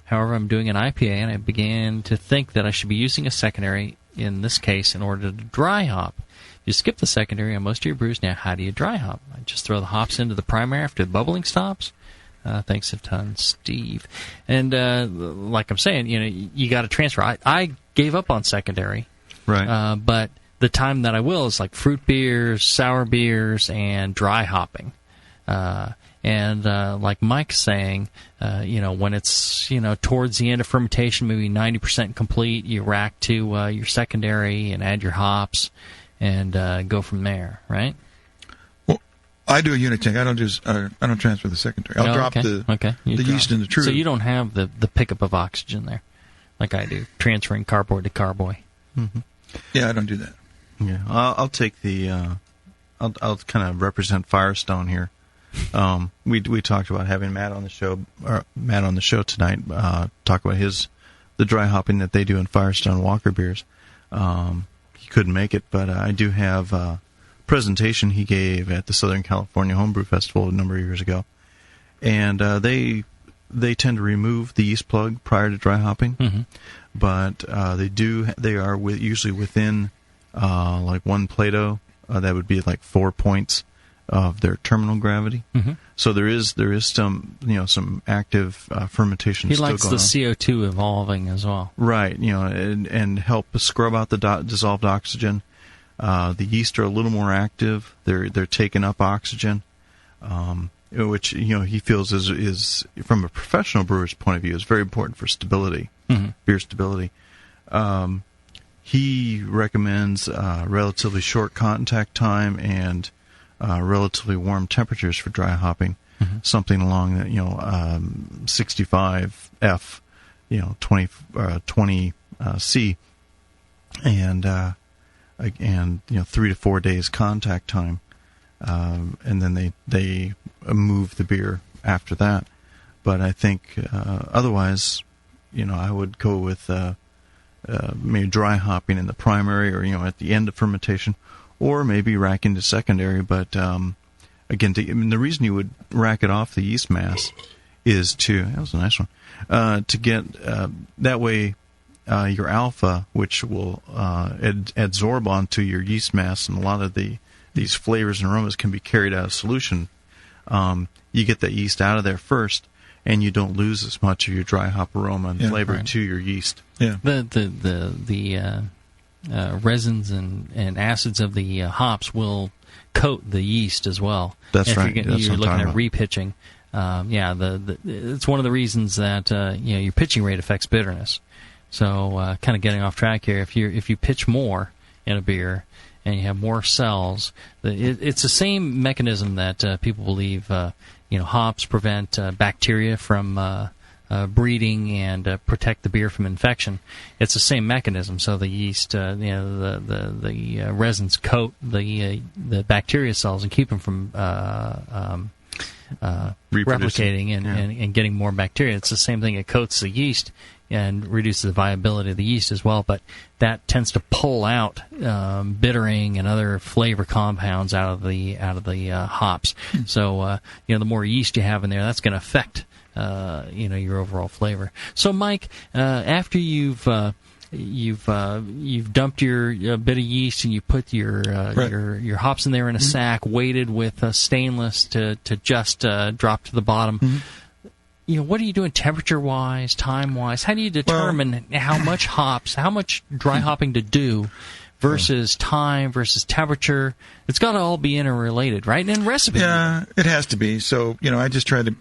However, I'm doing an IPA, and I began to think that I should be using a secondary, in this case, in order to dry hop. You skip the secondary on most of your brews. Now, how do you dry hop? I just throw the hops into the primary after the bubbling stops. Thanks a ton, Steve. And like I'm saying, you got to transfer. I gave up on secondary, right? But the time that I will is like fruit beers, sour beers, and dry hopping. And like Mike's saying, when it's towards the end of fermentation, maybe 90% complete, you rack to your secondary and add your hops, and go from there, right? I do a unit tank. I don't transfer the secondary. I'll drop the yeast in the true. So you don't have the pickup of oxygen there, like I do, transferring carboy to carboy. Mm-hmm. Yeah, I don't do that. Yeah, I'll take the I'll kind of represent Firestone here. We talked about having Matt on the show tonight. Talk about the dry hopping that they do in Firestone Walker beers. He couldn't make it, but I do have a presentation he gave at the Southern California Homebrew Festival a number of years ago, and they tend to remove the yeast plug prior to dry hopping, but they are usually within like one Plato. That would be like 4 points of their terminal gravity. So there is some some active fermentation. He still likes going the on. CO2 evolving as well. Right, and help scrub out the dissolved oxygen. The yeast are a little more active. They're taking up oxygen, which he feels is from a professional brewer's point of view is very important for stability, beer stability. He recommends relatively short contact time and relatively warm temperatures for dry hopping, something along that 65 F, 20 C, and 3 to 4 days contact time, and then they move the beer after that. But I think otherwise, I would go with maybe dry hopping in the primary or at the end of fermentation, or maybe rack into secondary. But again, the reason you would rack it off the yeast mass is that was a nice one, to get that way your alpha, which will adsorb onto your yeast mass, and a lot of these flavors and aromas can be carried out of solution. You get that yeast out of there first, and you don't lose as much of your dry hop aroma and flavor to your yeast. Yeah. The resins and acids of the hops will coat the yeast as well. That's right. You're looking at repitching. It's one of the reasons that your pitching rate affects bitterness. So kind of getting off track here, if you pitch more in a beer and you have more cells, it's the same mechanism that people believe hops prevent bacteria from breeding and protect the beer from infection. It's the same mechanism. So the yeast, the resins coat the bacteria cells and keep them from replicating and getting more bacteria. It's the same thing. It coats the yeast and reduces the viability of the yeast as well, but that tends to pull out bittering and other flavor compounds out of the hops. So the more yeast you have in there, that's going to affect your overall flavor. So Mike, after you've dumped your bit of yeast and you put your hops in there in a sack, weighted with stainless to just drop to the bottom. What are you doing temperature-wise, time-wise? How do you determine how much dry hopping to do versus time versus temperature? It's got to all be interrelated, right? And recipe. Yeah, it has to be. So, I just try to,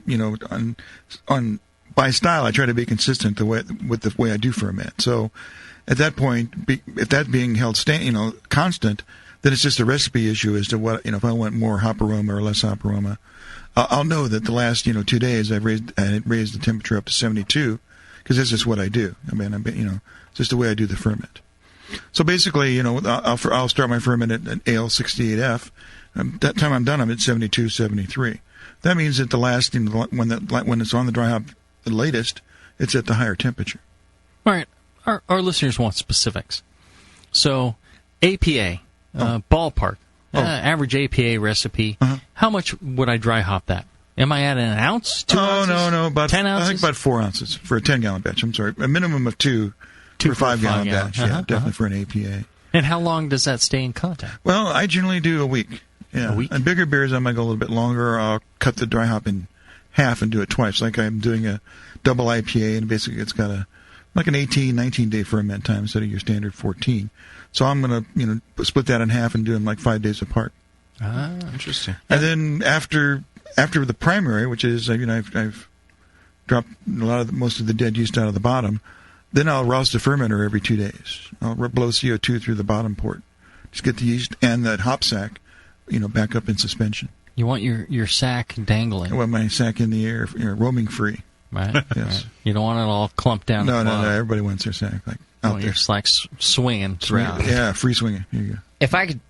by style, I try to be consistent with the way I do ferment. So, at that point, if that being held constant, then it's just a recipe issue as to what, if I want more hop aroma or less hop aroma. I'll know that the last 2 days I raised the temperature up to 72 because that's just what I do. It's just the way I do the ferment. So basically, I'll start my ferment at ale 68F. That time I'm done, I'm at 72, 73. That means that the last when it's on the dry hop, the latest, it's at the higher temperature. All right, our listeners want specifics. So APA, ballpark. Average APA recipe. How much would I dry hop that? Am I at an ounce? 2 ounces? No. About 10 ounces? I think about 4 ounces for a 10-gallon batch. I'm sorry, a minimum of 2 for a 5-gallon batch. Definitely for an APA. And how long does that stay in contact? Well, I generally do a week. Yeah. A week? On bigger beers, I might go a little bit longer. I'll cut the dry hop in half and do it twice. Like I'm doing a double IPA, and basically it's got an 18, 19-day ferment time instead of your standard 14. So I'm going to split that in half and do them like 5 days apart. Ah, interesting. And then after the primary, which is I've dropped most of the dead yeast out of the bottom, then I'll roust the fermenter every 2 days. I'll blow CO2 through the bottom port, just get the yeast and that hop sack, back up in suspension. You want your sack dangling. I want my sack in the air, roaming free. Right. Yes. Right. You don't want it all clumped down. No. Everybody wants their sack out there. Your sack swinging throughout. Yeah, free swinging. Here you go. If I could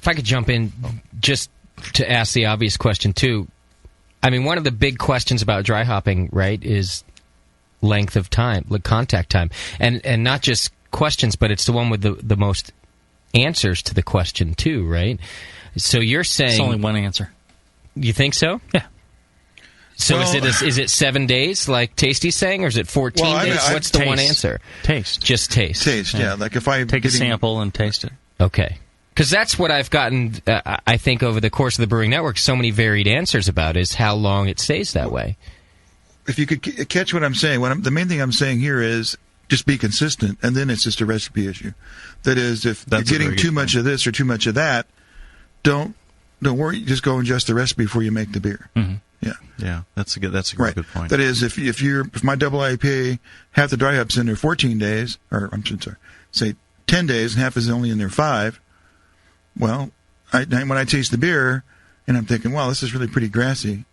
if I could jump in just to ask the obvious question, too. I mean, one of the big questions about dry hopping, right, is length of time, like contact time. And not just questions, but it's the one with the most answers to the question, too, right? So you're saying... It's only one answer. You think so? Yeah. So is it 7 days, like Tasty's saying, or is it 14 days? What's the one answer? Taste. Just taste. Taste, yeah. Like if I... Take a sample and taste it. Okay. Because that's what I've gotten, I think, over the course of the Brewing Network, so many varied answers about is how long it stays that way. If you could catch what I'm saying, the main thing I'm saying here is just be consistent, and then it's just a recipe issue. That is, if you're getting too much of this or too much of that, don't worry. Just go and adjust the recipe before you make the beer. Mm-hmm. Yeah, that's a good point. That is, if my double IPA, half the dry hop's in there 14 days, or I'm sorry, say 10 days, and half is only in there 5. Well, when I taste the beer, and I'm thinking, wow, this is really pretty grassy.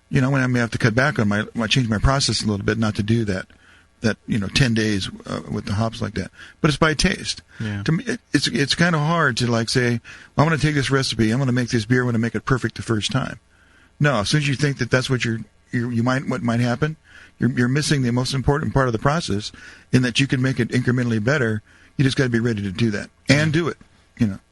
When I may have to cut back on change my process a little bit, not to do that 10 days with the hops like that. But it's by taste. Yeah. To me, it's kind of hard to say, well, I'm going to take this recipe, I'm going to make this beer, I'm going to make it perfect the first time. No, as soon as you think that that's what what might happen, you're missing the most important part of the process, in that you can make it incrementally better. You just got to be ready to do that and do it.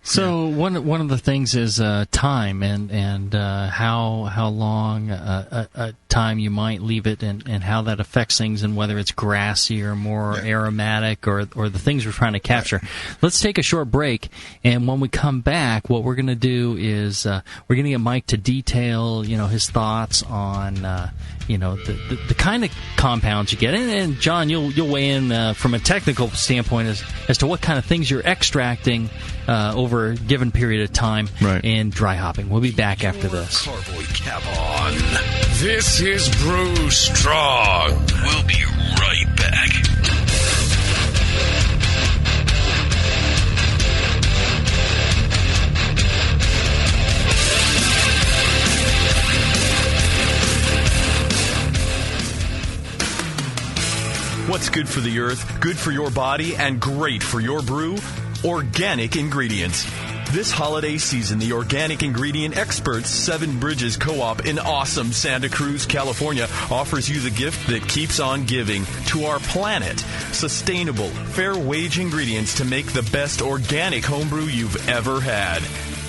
So one of the things is time and how long a time you might leave it and how that affects things, and whether it's grassy or more aromatic or the things we're trying to capture. Right. Let's take a short break, and when we come back, what we're going to do is we're going to get Mike to detail his thoughts on the kind of compounds you get, and John, you'll weigh in from a technical standpoint as to what kind of things you're extracting over a given period of time in dry hopping. We'll be back after this. Carboy cap on. This is Brew Strong. We'll be right back. What's good for the earth, good for your body, and great for your brew? Organic ingredients. This holiday season, the organic ingredient experts, Seven Bridges Co-op in awesome Santa Cruz, California, offers you the gift that keeps on giving to our planet. Sustainable, fair wage ingredients to make the best organic homebrew you've ever had.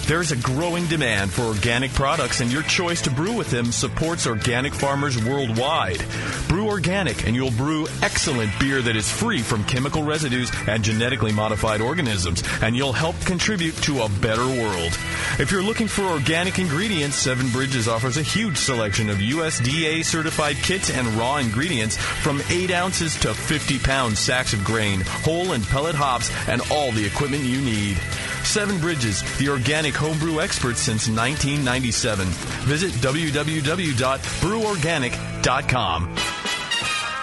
There's a growing demand for organic products, and your choice to brew with them supports organic farmers worldwide. Brew organic, and you'll brew excellent beer that is free from chemical residues and genetically modified organisms, and you'll help contribute to a better world. If you're looking for organic ingredients, Seven Bridges offers a huge selection of USDA-certified kits and raw ingredients, from 8 ounces to 50-pound sacks of grain, whole and pellet hops, and all the equipment you need. Seven Bridges, the organic homebrew experts since 1997. Visit www.breworganic.com.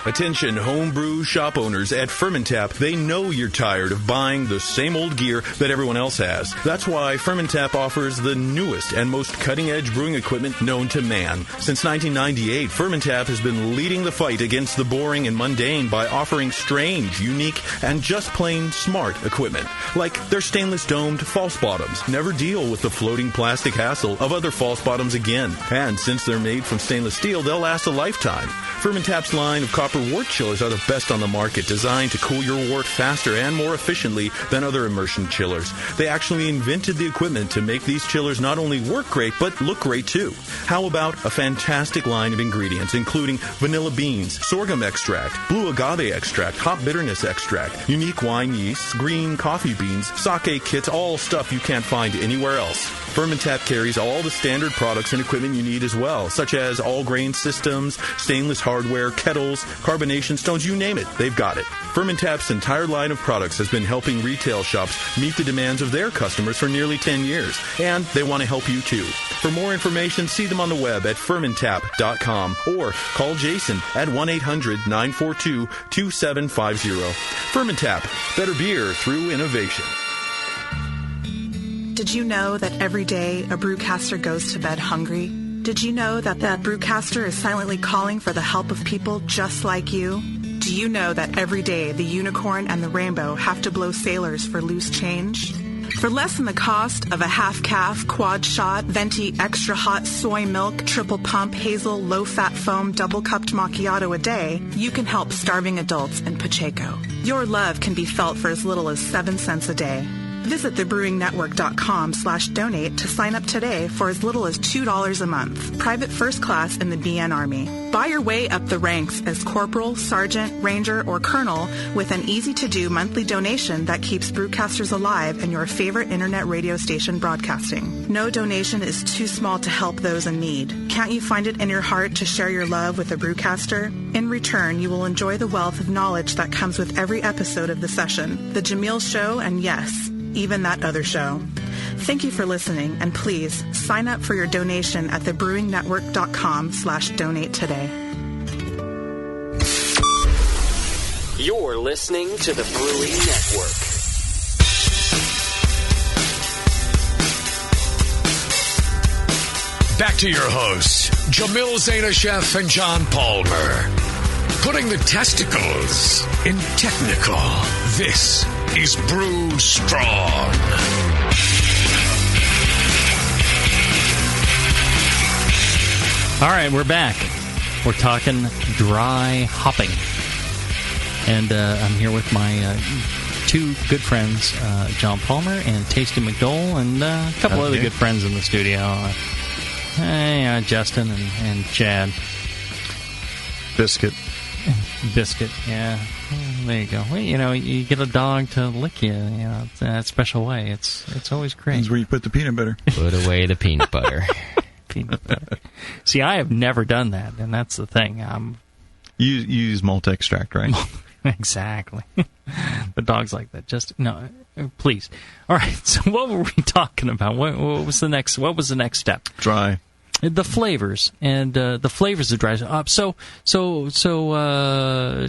Attention homebrew shop owners at Fermentap. They know you're tired of buying the same old gear that everyone else has. That's why Fermentap offers the newest and most cutting-edge brewing equipment known to man. Since 1998, Fermentap has been leading the fight against the boring and mundane by offering strange, unique, and just plain smart equipment. Like their stainless domed false bottoms. Never deal with the floating plastic hassle of other false bottoms again. And since they're made from stainless steel, they'll last a lifetime. Fermentap's line of copper wort chillers are the best on the market, designed to cool your wort faster and more efficiently than other immersion chillers. They actually invented the equipment to make these chillers not only work great, but look great too. How about a fantastic line of ingredients, including vanilla beans, sorghum extract, blue agave extract, hop bitterness extract, unique wine yeasts, green coffee beans, sake kits, all stuff you can't find anywhere else. Fermentap carries all the standard products and equipment you need as well, such as all-grain systems, stainless hardware, kettles, carbonation stones, you name it, they've got it. Fermentap's entire line of products has been helping retail shops meet the demands of their customers for nearly 10 years, and they want to help you too. For more information, see them on the web at fermentap.com or call Jason at 1-800-942-2750. Fermentap, better beer through innovation. Did you know that every day a brewcaster goes to bed hungry? Did you know that brewcaster is silently calling for the help of people just like you? Do you know that every day the unicorn and the rainbow have to blow sailors for loose change? For less than the cost of a half-calf, quad-shot, venti extra hot soy milk, triple pump, hazel, low-fat foam, double-cupped macchiato a day, you can help starving adults in Pacheco. Your love can be felt for as little as 7 cents a day. Visit thebrewingnetwork.com/donate to sign up today for as little as $2 a month. Private first class in the BN Army. Buy your way up the ranks as corporal, sergeant, ranger, or colonel with an easy-to-do monthly donation that keeps brewcasters alive and your favorite internet radio station broadcasting. No donation is too small to help those in need. Can't you find it in your heart to share your love with a brewcaster? In return, you will enjoy the wealth of knowledge that comes with every episode of the session, The Jamil Show, and yes, even that other show. Thank you for listening, and please sign up for your donation at thebrewingnetwork.com/donate today. You're listening to the Brewing Network. Back to your hosts, Jamil Zainasheff and John Palmer. Putting the testicles in technical. This is Brew Strong. All right, we're back. We're talking dry hopping. And I'm here with my two good friends, John Palmer and Tasty McDole, and a couple other good friends in the studio. Justin and Chad. Biscuit, yeah. There you go. Well, you get a dog to lick you, that special way. It's always great. That's where you put the peanut butter. Put away the peanut butter. Peanut butter. See, I have never done that, and that's the thing. You use malt extract, right? Exactly. The dog's like that. Just no, please. All right. So, what were we talking about? What was the next? What was the next step? Dry. The flavors and the flavors of dry up. So,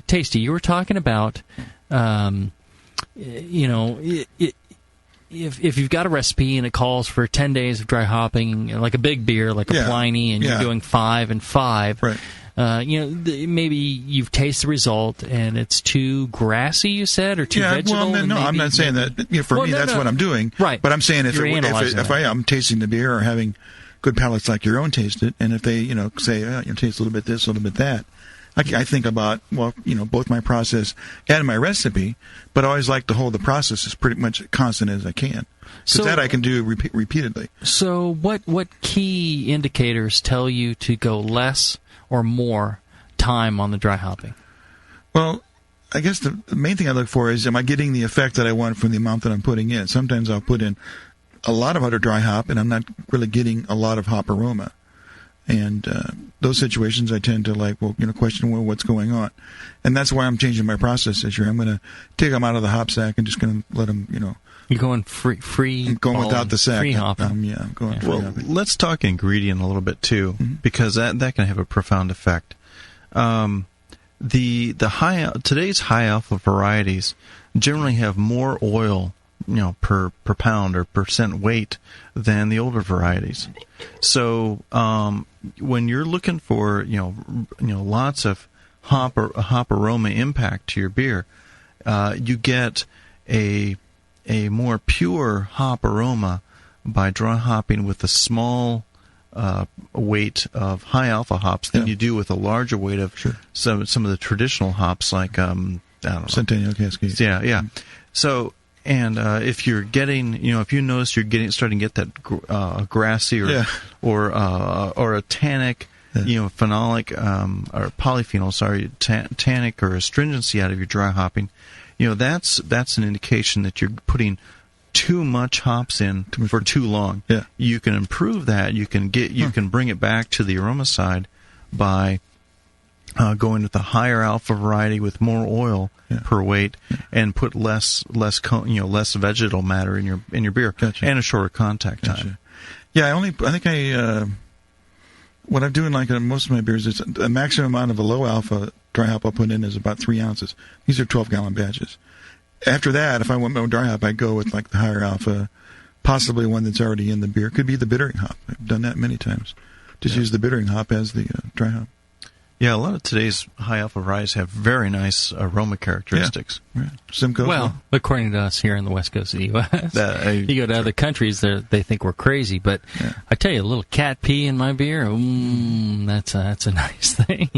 Tasty, you were talking about, if you've got a recipe and it calls for 10 days of dry hopping, like a big beer, like a Pliny, and you're doing 5 and 5. Right. Maybe you've tasted the result and it's too grassy, you said, or too vegetal. Well, no, I'm not saying that. That's what I'm doing. Right. But I'm saying if I'm tasting the beer or having good palates like your own taste it, and if they, say, taste a little bit this, a little bit that, I think about, both my process and my recipe, but I always like to hold the process as pretty much constant as I can. Because that I can do repeatedly. So what key indicators tell you to go less or more time on the dry hopping? Well, I guess the main thing I look for is, am I getting the effect that I want from the amount that I'm putting in? Sometimes I'll put in a lot of other dry hop, and I'm not really getting a lot of hop aroma. And those situations, I tend to question what's going on. And that's why I'm changing my process this year. I'm going to take them out of the hop sack and just going to let them, You're going free. I'm going without the sack. Free hopping. I'm going free hopping. Let's talk ingredient a little bit too, because that can have a profound effect. Today's high alpha varieties generally have more oil, per pound or percent weight than the older varieties. So when you're looking for lots of hop aroma impact to your beer, you get a more pure hop aroma by dry hopping with a small weight of high alpha hops than you do with a larger weight of some of the traditional hops like I don't know, Centennial Cascade. Yeah. So. And if you're getting, if you notice you're starting to get that grassy or a tannic, phenolic or polyphenol, tannic or astringency out of your dry hopping, that's an indication that you're putting too much hops in for too long. Yeah. You can improve that. You can bring it back to the aroma side by going with a higher alpha variety with more oil per weight, and put less vegetal matter in your beer, and a shorter contact time. Yeah, what I'm doing in most of my beers is a maximum amount of a low alpha dry hop I'll put in is about 3 ounces. These are 12-gallon batches. After that, if I want more dry hop, I go with the higher alpha, possibly one that's already in the beer. Could be the bittering hop. I've done that many times. Just use the bittering hop as the dry hop. Yeah, a lot of today's high alpha rye have very nice aroma characteristics. Yeah. Simcoe. Well, according to us here in the west coast of the U.S., you go to other countries, they think we're crazy. But I tell you, a little cat pee in my beer, that's a nice thing.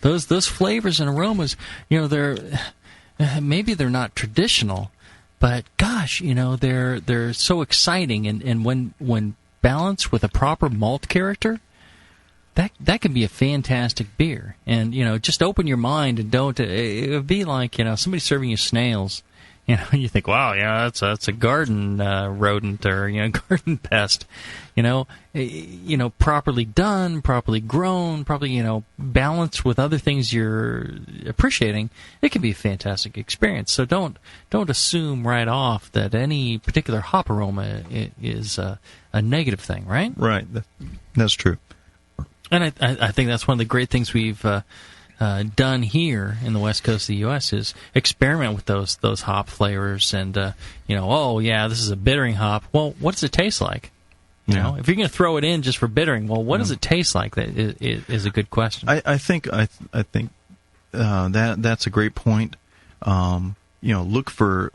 Those flavors and aromas, maybe they're not traditional, but gosh, they're so exciting. And when balanced with a proper malt character, that can be a fantastic beer. And, just open your mind and don't... It would be like, somebody serving you snails. You think, wow, that's a garden rodent or, garden pest. Properly done, properly grown, probably, balanced with other things you're appreciating, it can be a fantastic experience. So don't assume right off that any particular hop aroma is a negative thing, right? Right. That's true. And I think that's one of the great things we've done here in the west coast of the U.S. is experiment with those hop flavors and, this is a bittering hop. Well, what does it taste like? If you're going to throw it in just for bittering, well, what does it taste like? That is a good question. I think that's a great point. Look for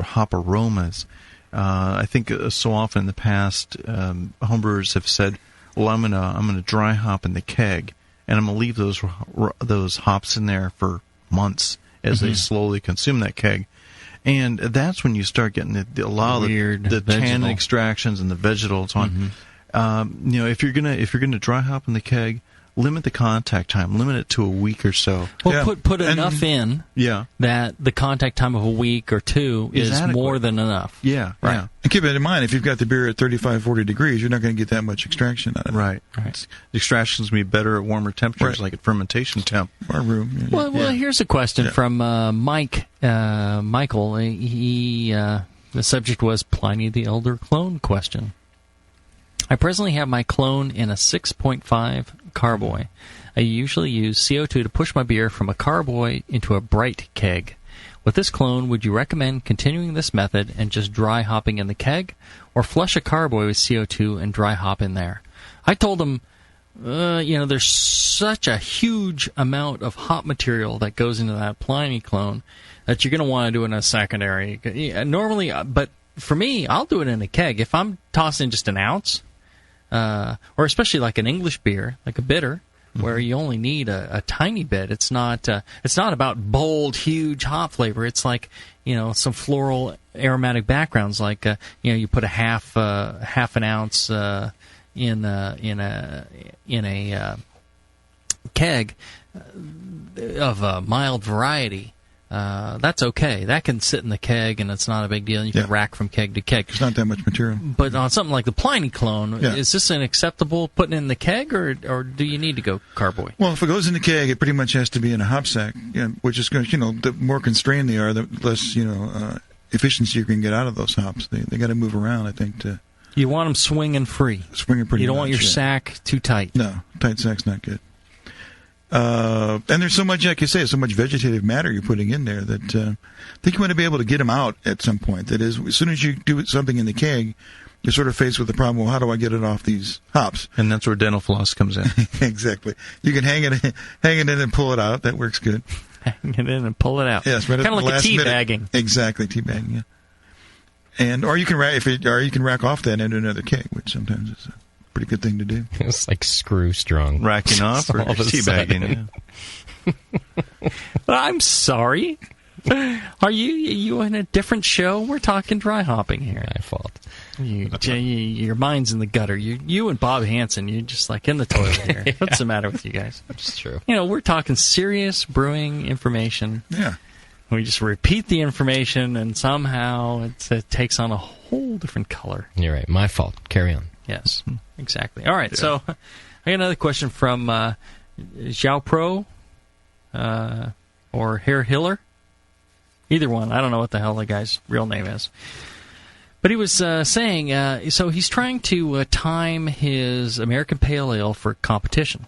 hop aromas. I think so often in the past, homebrewers have said, well, I'm gonna dry hop in the keg, and I'm gonna leave those hops in there for months as they slowly consume that keg, and that's when you start getting a lot of the tannin extractions and the vegetal and so on. If you're gonna dry hop in the keg, limit the contact time. Limit it to a week or so. Well, put enough in that the contact time of a week or two is more than enough. Yeah, right. Yeah. And keep it in mind, if you've got the beer at 35, 40 degrees, you're not going to get that much extraction out of it. Right. The extraction's going to be better at warmer temperatures, like at fermentation temp. Or room. Well, here's a question from Mike. Michael, the subject was Pliny the Elder clone question. I presently have my clone in a 6.5 carboy. I usually use CO2 to push my beer from a carboy into a bright keg. With this clone, would you recommend continuing this method and just dry hopping in the keg, or flush a carboy with CO2 and dry hop in there? I told him, there's such a huge amount of hop material that goes into that Pliny clone that you're going to want to do it in a secondary. Normally, but for me, I'll do it in a keg. If I'm tossing just an ounce, or especially like an English beer, like a bitter, where you only need a tiny bit. It's not about bold, huge hop flavor. It's like some floral aromatic backgrounds. Like you put a half an ounce in a keg of a mild variety. That's okay. That can sit in the keg, and it's not a big deal. You can rack from keg to keg. There's not that much material. But on something like the Pliny clone, is this an acceptable putting in the keg, or do you need to go carboy? Well, if it goes in the keg, it pretty much has to be in a hop sack, which is going to, the more constrained they are, the less, efficiency you can get out of those hops. They got to move around, I think, You want them swinging free. Swinging pretty much. You don't want your sack too tight. No, tight sack's not good. And there's so much, like you say, so much vegetative matter you're putting in there that I think you want to be able to get them out at some point. That is, as soon as you do something in the keg, you're sort of faced with the problem, well, how do I get it off these hops? And that's where dental floss comes in. Exactly. You can hang it in and pull it out. That works good. Hang it in and pull it out. Yes, right. Kind of like a teabagging. Exactly, teabagging. Yeah. Or you can rack off that into another keg, which sometimes is a pretty good thing to do. It's like screw strong. Racking off or teabagging. I'm sorry. Are you in a different show? We're talking dry hopping here. My fault. Your mind's in the gutter. You and Bob Hansen, you're just like in the toilet here. What's the matter with you guys? That's true. We're talking serious brewing information. Yeah. We just repeat the information, and somehow it takes on a whole different color. You're right. My fault. Carry on. Yes, exactly. All right, so I got another question from Xiao Pro or Herr Hiller. Either one. I don't know what the hell the guy's real name is. But he was saying, so he's trying to time his American Pale Ale for competition.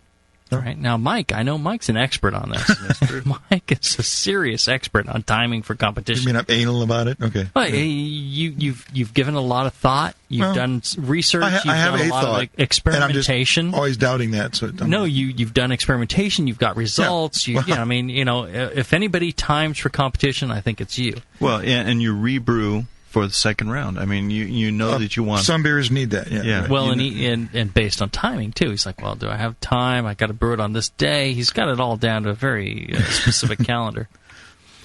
All right. Now, Mike, I know Mike's an expert on this. Mike is a serious expert on timing for competition. You mean I'm anal about it? Okay. Well, you've given a lot of thought. You've done research. I have done a lot thought, of experimentation. And I'm just always doubting that. So you've done experimentation. You've got results. Yeah. I mean, if anybody times for competition, I think it's you. Well, yeah, and you rebrew for the second round. I mean, you know that you want... Some beers need that, yeah. Right. Well, and based on timing, too. He's like, well, do I have time? I got to brew it on this day. He's got it all down to a very specific calendar.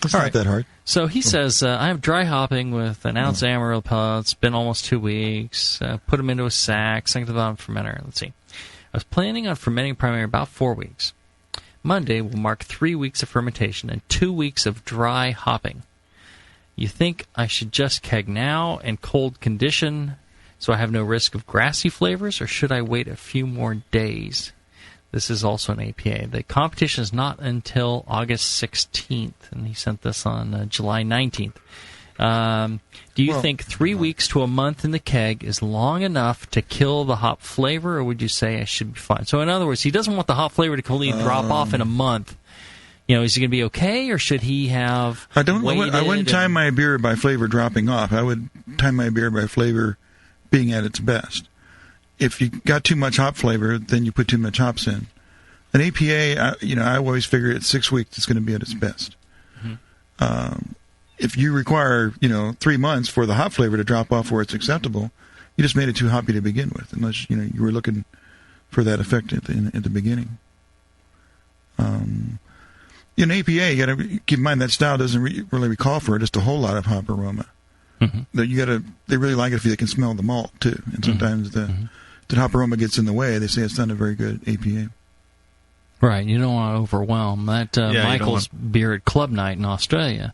It's not that hard. So he says, I have dry hopping with an ounce Amarillo pellet. It's been almost 2 weeks. Put them into a sack, sink to the bottom fermenter. Let's see. I was planning on fermenting primary about 4 weeks. Monday will mark 3 weeks of fermentation and 2 weeks of dry hopping. You think I should just keg now and cold condition so I have no risk of grassy flavors, or should I wait a few more days? This is also an APA. The competition is not until August 16th, and he sent this on July 19th. Do you think 3 weeks to a month in the keg is long enough to kill the hop flavor, or would you say I should be fine? So in other words, he doesn't want the hop flavor to completely drop off in a month. Is he going to be okay, or should he have I wouldn't time my beer by flavor dropping off. I would time my beer by flavor being at its best. If you got too much hop flavor, then you put too much hops in. An APA, I always figure at 6 weeks it's going to be at its best. Mm-hmm. If you require, 3 months for the hop flavor to drop off where it's acceptable, you just made it too hoppy to begin with, unless, you were looking for that effect at the beginning. In APA, you got to keep in mind that style doesn't really call for just a whole lot of hop aroma. Mm-hmm. They really like it if they can smell the malt too, and sometimes the hop aroma gets in the way. They say it's not a very good APA. Right, you don't want to overwhelm that. Michael's beer at Club Night in Australia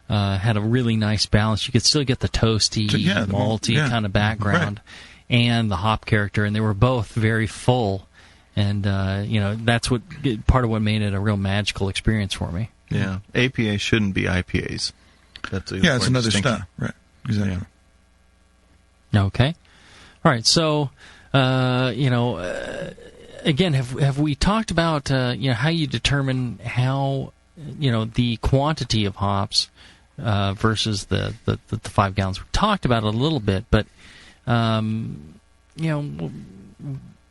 had a really nice balance. You could still get the toasty, malty kind of background, and the hop character, and they were both very full. And, that's part of what made it a real magical experience for me. Yeah. APA shouldn't be IPAs. It's another style. Right. Exactly. Yeah. Okay. All right. So, again, have we talked about, how you determine how, the quantity of hops versus the 5 gallons? We talked about it a little bit, but,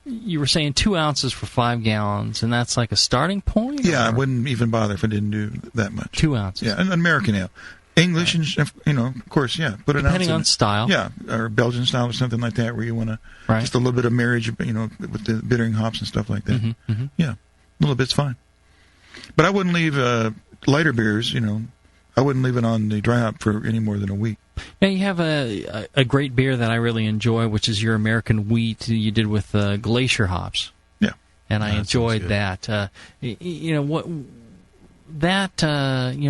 you were saying 2 ounces for 5 gallons, and that's like a starting point? Yeah, I wouldn't even bother if I didn't do that much. 2 ounces. Yeah, an American ale. English, and of course, put an depending ounce on style. Yeah, or Belgian style or something like that, where you want to just a little bit of marriage, with the bittering hops and stuff like that. Mm-hmm, mm-hmm. Yeah, a little bit's fine. But I wouldn't leave lighter beers. I wouldn't leave it on the dry hop for any more than a week. Now, you have a great beer that I really enjoy, which is your American wheat you did with glacier hops. Yeah. And I enjoyed that.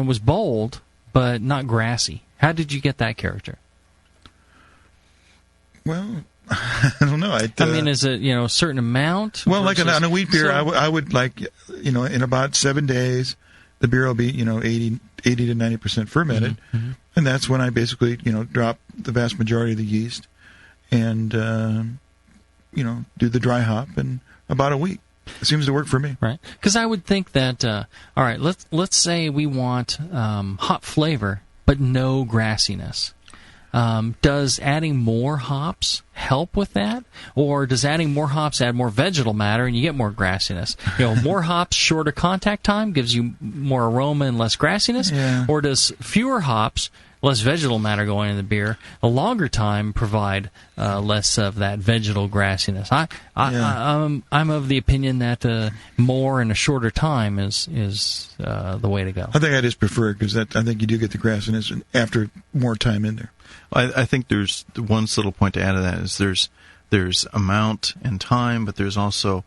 Was bold, but not grassy. How did you get that character? Well, I don't know. Is it, a certain amount? Well, like on a wheat beer, I would like, in about 7 days, the beer will be, 80 to 90% fermented. Mm-hmm. And that's when I basically, drop the vast majority of the yeast and, do the dry hop in about a week. It seems to work for me. Right. Because I would think that, all right, let's say we want hop flavor, but no grassiness. Does adding more hops help with that? Or does adding more hops add more vegetal matter and you get more grassiness? More hops, shorter contact time gives you more aroma and less grassiness? Yeah. Or does fewer hops, less vegetal matter going in the beer, a longer time provide less of that vegetal grassiness? I'm of the opinion that more in a shorter time is the way to go. I think I just prefer it because I think you do get the grassiness after more time in there. I think there's one little point to add to that is there's amount and time, but there's also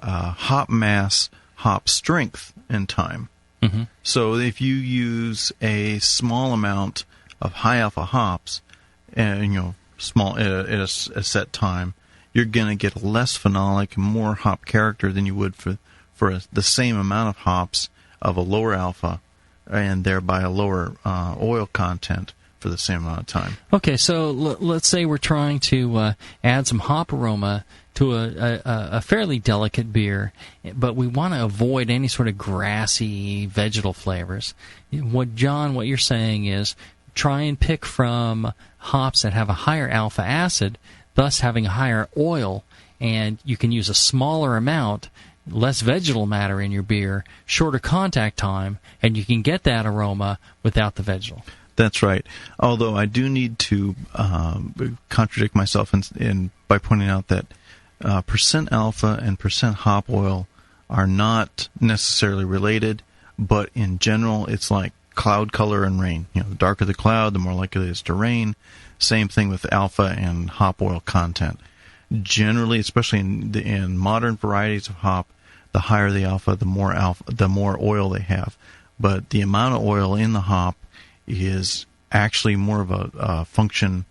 hop mass, hop strength and time. Mm-hmm. So if you use a small amount of high alpha hops, and small at a set time, you're going to get less phenolic, more hop character than you would for the same amount of hops of a lower alpha, and thereby a lower oil content for the same amount of time. Okay, so let's say we're trying to add some hop aroma to a fairly delicate beer, but we want to avoid any sort of grassy vegetal flavors. What you're saying is try and pick from hops that have a higher alpha acid, thus having a higher oil, and you can use a smaller amount, less vegetal matter in your beer, shorter contact time, and you can get that aroma without the vegetal. That's right. Although I do need to contradict myself by pointing out that percent alpha and percent hop oil are not necessarily related, but in general, it's like cloud color and rain. The darker the cloud, the more likely it is to rain. Same thing with alpha and hop oil content. Generally, especially in modern varieties of hop, the higher the alpha, the more oil they have. But the amount of oil in the hop is actually more of a function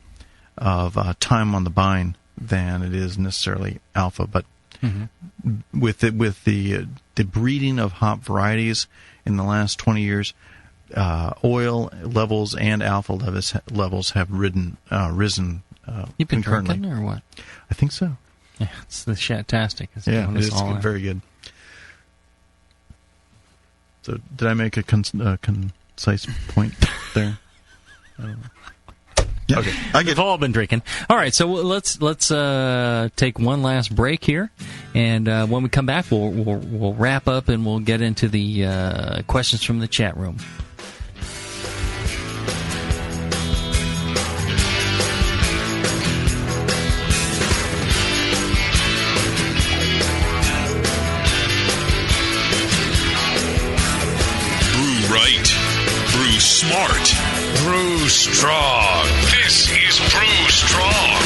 of time on the vine than it is necessarily alpha. But with the breeding of hop varieties in the last 20 years, oil levels and alpha levels have risen. You've been concurrently. drinking or what? I think so. Yeah, it's the Shatastic. It's very good. So, did I make a concise point there? I don't know. Yeah. Okay. We've all been drinking. All right, so let's take one last break here, and when we come back, we'll wrap up and we'll get into the questions from the chat room. Brew smart. Brew strong. This is Brew Strong.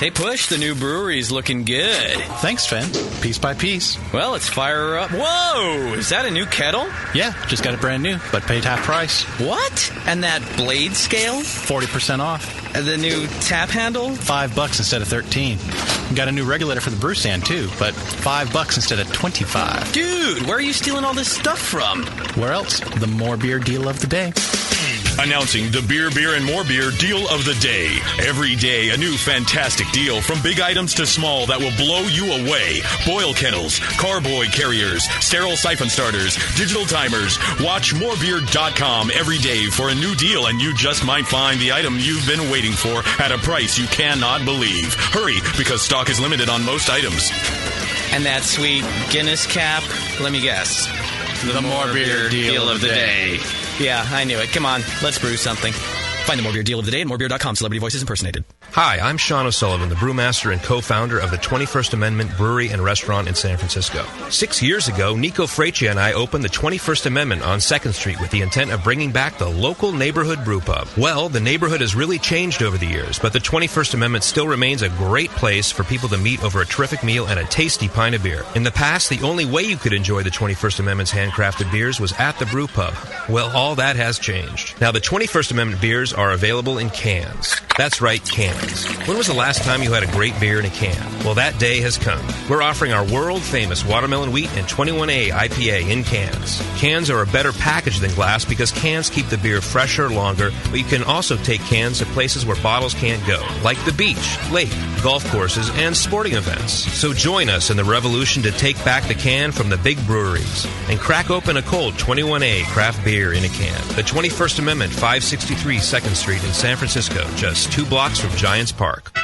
Hey, Push, the new brewery's looking good. Thanks, Finn. Piece by piece. Well, let's fire her up. Whoa! Is that a new kettle? Yeah, just got it brand new, but paid half price. What? And that blade scale? 40% off. The new tap handle? $5 instead of $13. Got a new regulator for the brew stand, too, but $5 instead of $25. Dude, where are you stealing all this stuff from? Where else? The More Beer deal of the day. Announcing the Beer, and More Beer deal of the day. Every day, a new fantastic deal from big items to small that will blow you away. Boil kettles, carboy carriers, sterile siphon starters, digital timers. Watch morebeer.com every day for a new deal, and you just might find the item you've been waiting for at a price you cannot believe. Hurry, because stock is limited on most items. And that sweet Guinness cap, let me guess. The More Beer deal of the day. Yeah, I knew it. Come on, let's brew something. Find the More Beer deal of the day at morebeer.com. Celebrity voices impersonated. Hi, I'm Sean O'Sullivan, the brewmaster and co-founder of the 21st Amendment Brewery and Restaurant in San Francisco. 6 years ago, Nico Freccia and I opened the 21st Amendment on 2nd Street with the intent of bringing back the local neighborhood brew pub. Well, the neighborhood has really changed over the years, but the 21st Amendment still remains a great place for people to meet over a terrific meal and a tasty pint of beer. In the past, the only way you could enjoy the 21st Amendment's handcrafted beers was at the brew pub. Well, all that has changed. Now, the 21st Amendment beers are available in cans. That's right, cans. When was the last time you had a great beer in a can? Well, that day has come. We're offering our world-famous Watermelon Wheat and 21A IPA in cans. Cans are a better package than glass because cans keep the beer fresher longer, but you can also take cans to places where bottles can't go, like the beach, lake, golf courses, and sporting events. So join us in the revolution to take back the can from the big breweries and crack open a cold 21A craft beer in a can. The 21st Amendment, 563 2nd Street in San Francisco, just 2 blocks from Giants Park.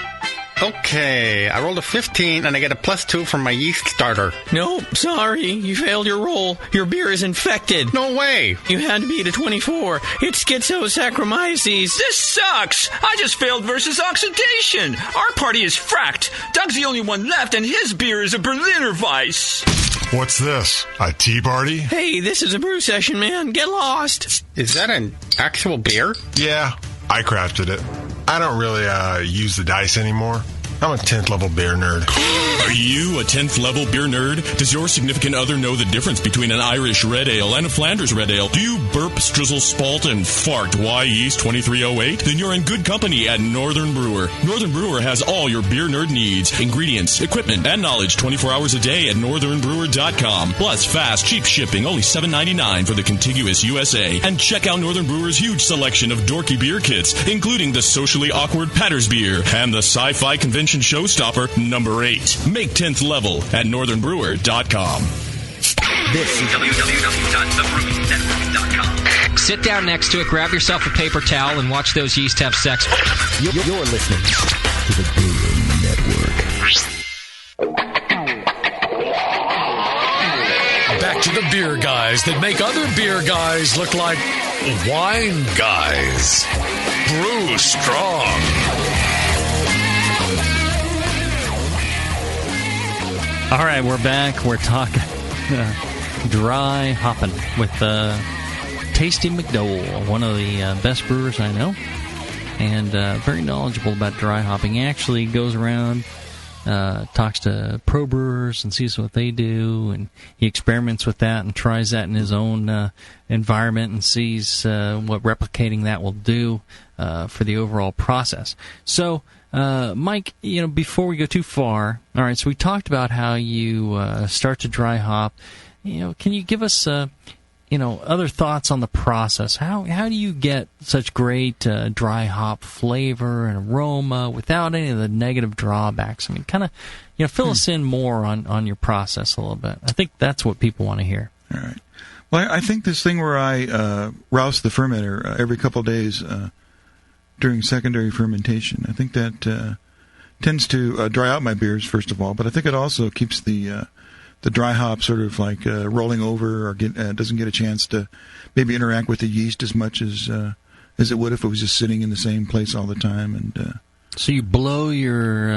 Okay, I rolled a 15 and I get a +2 from my yeast starter. No, sorry, you failed your roll. Your beer is infected. No way. You had to beat a 24. It's schizosaccharomyces. This sucks. I just failed versus oxidation. Our party is fracked. Doug's the only one left and his beer is a Berliner Weiss. What's this? A tea party? Hey, this is a brew session, man. Get lost. Is that an actual beer? Yeah, I crafted it. I don't really use the dice anymore. I'm a 10th level beer nerd. Are you a 10th level beer nerd? Does your significant other know the difference between an Irish red ale and a Flanders red ale? Do you burp, strizzle, spalt, and fart Y yeast 2308? Then you're in good company at Northern Brewer. Northern Brewer has all your beer nerd needs, ingredients, equipment, and knowledge 24 hours a day at northernbrewer.com. Plus fast, cheap shipping, only $7.99 for the contiguous USA. And check out Northern Brewer's huge selection of dorky beer kits, including the socially awkward Patters beer and the sci-fi convention showstopper number 8. Make 10th level at northernbrewer.com. This is www.thebrewingnetwork.com. Sit down next to it, grab yourself a paper towel, and watch those yeast have sex. You're listening to the Brewing Network. Back to the beer guys that make other beer guys look like wine guys. Brew Strong. All right, we're back. We're talking dry hopping with Tasty McDole, one of the best brewers I know, and very knowledgeable about dry hopping. He actually goes around, talks to pro brewers and sees what they do, and he experiments with that and tries that in his own environment and sees what replicating that will do for the overall process. So, Mike, before we go too far, all right, so we talked about how you start to dry hop. Can you give us, other thoughts on the process? How do you get such great dry hop flavor and aroma without any of the negative drawbacks? I mean, kind of, fill us in more on your process a little bit. I think that's what people want to hear. All right. Well, I think this thing where I rouse the fermenter every couple of days during secondary fermentation, I think that tends to dry out my beers, first of all, but I think it also keeps the dry hop sort of like rolling over or doesn't get a chance to maybe interact with the yeast as much as it would if it was just sitting in the same place all the time. And so you blow your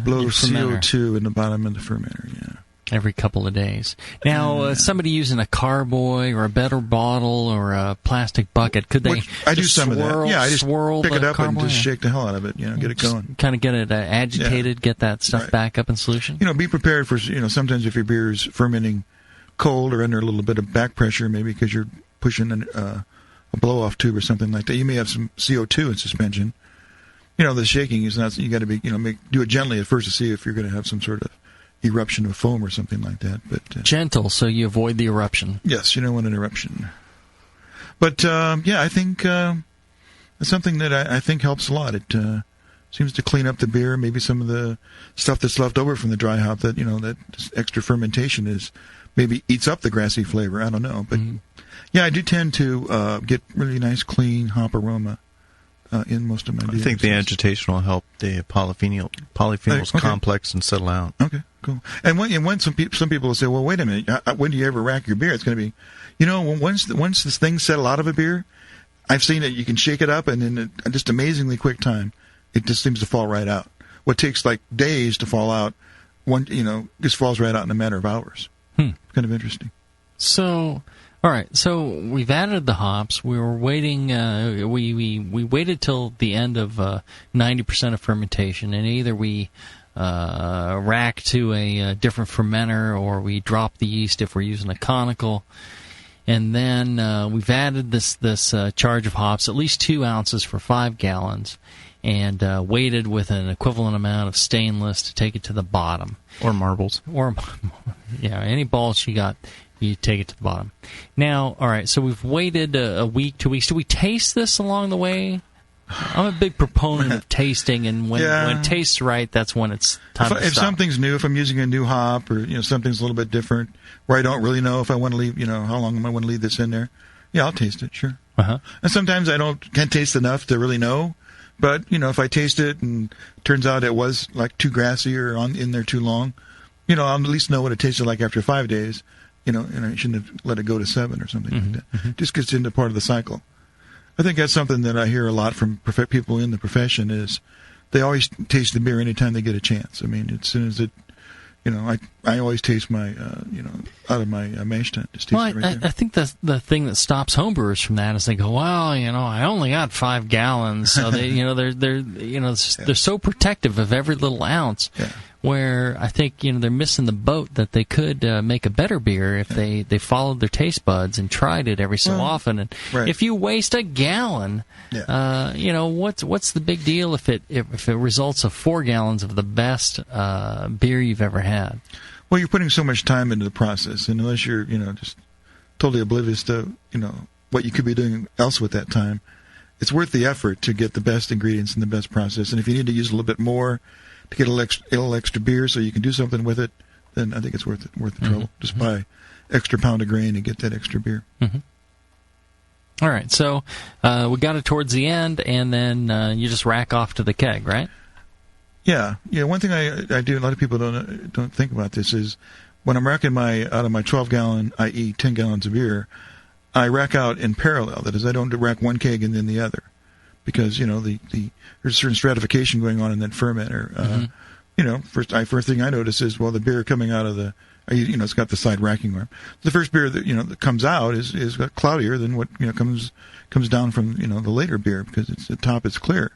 CO2 in the bottom of the fermenter, yeah. Every couple of days. Now, somebody using a carboy or a better bottle or a plastic bucket, could they? I do some of that. Yeah, I just pick it up carboy and just shake the hell out of it. Get it going. Kind of get it agitated, get that stuff back up in solution. Be prepared for sometimes if your beer is fermenting cold or under a little bit of back pressure, maybe because you're pushing a blow off tube or something like that, you may have some CO2 in suspension. The shaking is not. You got to be do it gently at first to see if you're going to have some sort of eruption of foam or something like that, but gentle, so you avoid the eruption. Yes, you don't want an eruption. But I think it's something that I think helps a lot. It seems to clean up the beer. Maybe some of the stuff that's left over from the dry hop that that extra fermentation is maybe eats up the grassy flavor. I don't know, but I do tend to get really nice, clean hop aroma in most of my beers. I think the agitation will help the polyphenols complex and settle out. Okay, cool. And when some people will say, well, wait a minute, when do you ever rack your beer? It's going to be, once this thing settle out of a beer, I've seen it, you can shake it up, and in just amazingly quick time, it just seems to fall right out. What takes like days to fall out, just falls right out in a matter of hours. Kind of interesting. So... All right, so we've added the hops. We were waiting. We waited till the end of 90% of fermentation, and either we rack to a different fermenter or we drop the yeast if we're using a conical. And then we've added this charge of hops, at least 2 ounces for 5 gallons, and weighted with an equivalent amount of stainless to take it to the bottom. Or marbles. Or any balls you got. You take it to the bottom. Now, all right, so we've waited a week, 2 weeks. Do we taste this along the way? I'm a big proponent of tasting, and when it tastes right, that's when it's time to stop. If something's new, if I'm using a new hop or something's a little bit different, where I don't really know if I want to leave, how long am I want to leave this in there? Yeah, I'll taste it, sure. And sometimes I can't taste enough to really know, but if I taste it and it turns out it was like too grassy or in there too long, I'll at least know what it tasted like after 5 days. And I shouldn't have let it go to 7 or something like that. Just gets into part of the cycle. I think that's something that I hear a lot from people in the profession is they always taste the beer anytime they get a chance. I mean, as soon as it I always taste my out of my mash tun. Just taste it right there. I think the thing that stops homebrewers from that is they go, well, I only got 5 gallons, so they they're so protective of every little ounce. Yeah. Where I think they're missing the boat that they could make a better beer if they followed their taste buds and tried it every so often. And if you waste a gallon, what's the big deal if it results of 4 gallons of the best beer you've ever had? Well, you're putting so much time into the process, and unless you're just totally oblivious to what you could be doing else with that time, it's worth the effort to get the best ingredients and the best process. And if you need to use a little bit more to get a little extra beer so you can do something with it, then I think it's worth the trouble. Just buy extra pound of grain and get that extra beer. All right, so we got it towards the end, and then you just rack off to the keg, right? Yeah. One thing I do, a lot of people don't think about this, is when I'm racking out of my 12-gallon, i.e. 10 gallons of beer, I rack out in parallel. That is, I don't rack one keg and then the other, because there's a certain stratification going on in that fermenter. First thing I notice is, well, the beer coming out of it's got the side racking arm. The first beer that comes out is cloudier than what comes down from the later beer, because the top is clear.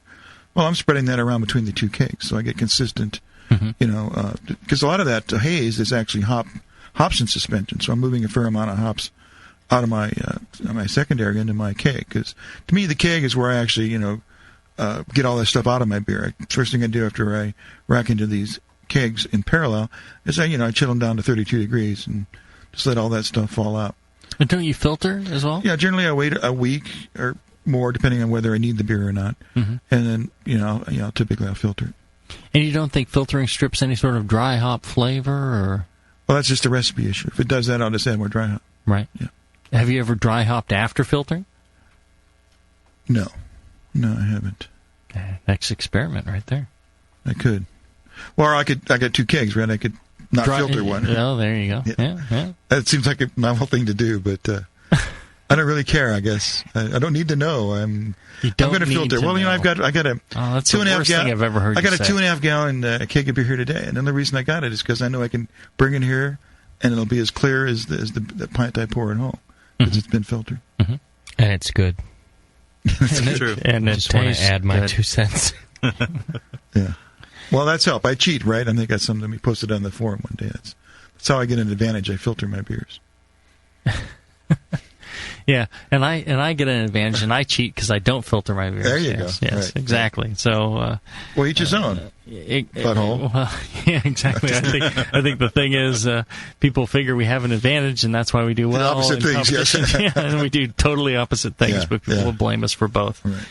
Well, I'm spreading that around between the two kegs, so I get consistent. Because a lot of that haze is actually hops in suspension, so I'm moving a fair amount of hops out of my secondary into my keg. Because to me, the keg is where I actually get all that stuff out of my beer. First thing I do after I rack into these kegs in parallel is I chill them down to 32 degrees and just let all that stuff fall out. And don't you filter as well? Yeah, generally I wait a week or more, depending on whether I need the beer or not. And then typically I'll filter it. And you don't think filtering strips any sort of dry hop flavor, or? Well, that's just a recipe issue. If it does that, I'll just add more dry hop. Right. Yeah. Have you ever dry hopped after filtering? No, I haven't. Next experiment right there. I could. Well, I got 2 kegs, right? I could not filter one. Oh, there you go. Yeah. That seems like a novel thing to do, but I don't really care, I guess. I don't need to know. I'm going to filter. Well, know. I got a that's 2.5 the worst thing I've ever heard I got you a say. 2.5 gallon keg of beer here today, and then the reason I got it is because I know I can bring it here, and it'll be as clear as the pint I pour at home, because it's been filtered. And it's good. That's true. And I just want to add my 2 cents. Yeah. Well, that's help. I cheat, right? I think that's something we posted on the forum one day. That's how I get an advantage. I filter my beers. Yeah, and I get an advantage, and I cheat because I don't filter my beers. There you go. Yes, right. Exactly. So, well, each his own. Butthole. Well, yeah, exactly. I think the thing is, people figure we have an advantage, and that's why we do well. The opposite things, yes. Yeah, and we do totally opposite things, but people will blame us for both. Right.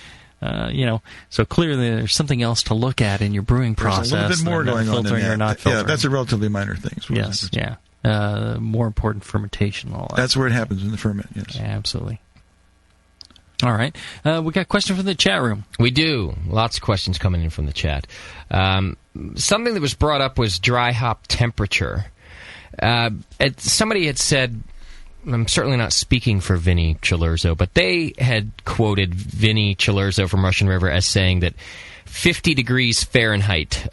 So clearly there's something else to look at in your brewing process. There's a little bit more going on filtering than that. or not filtering. Yeah, that's a relatively minor thing. Yes, yeah. More important fermentation and all that. That's where it happens in the ferment, yes. Yeah, absolutely. All right. We got a question from the chat room. We do. Lots of questions coming in from the chat. Something that was brought up was dry hop temperature. Somebody had said, I'm certainly not speaking for Vinny Cilurzo, but they had quoted Vinny Cilurzo from Russian River as saying that 50 degrees Fahrenheit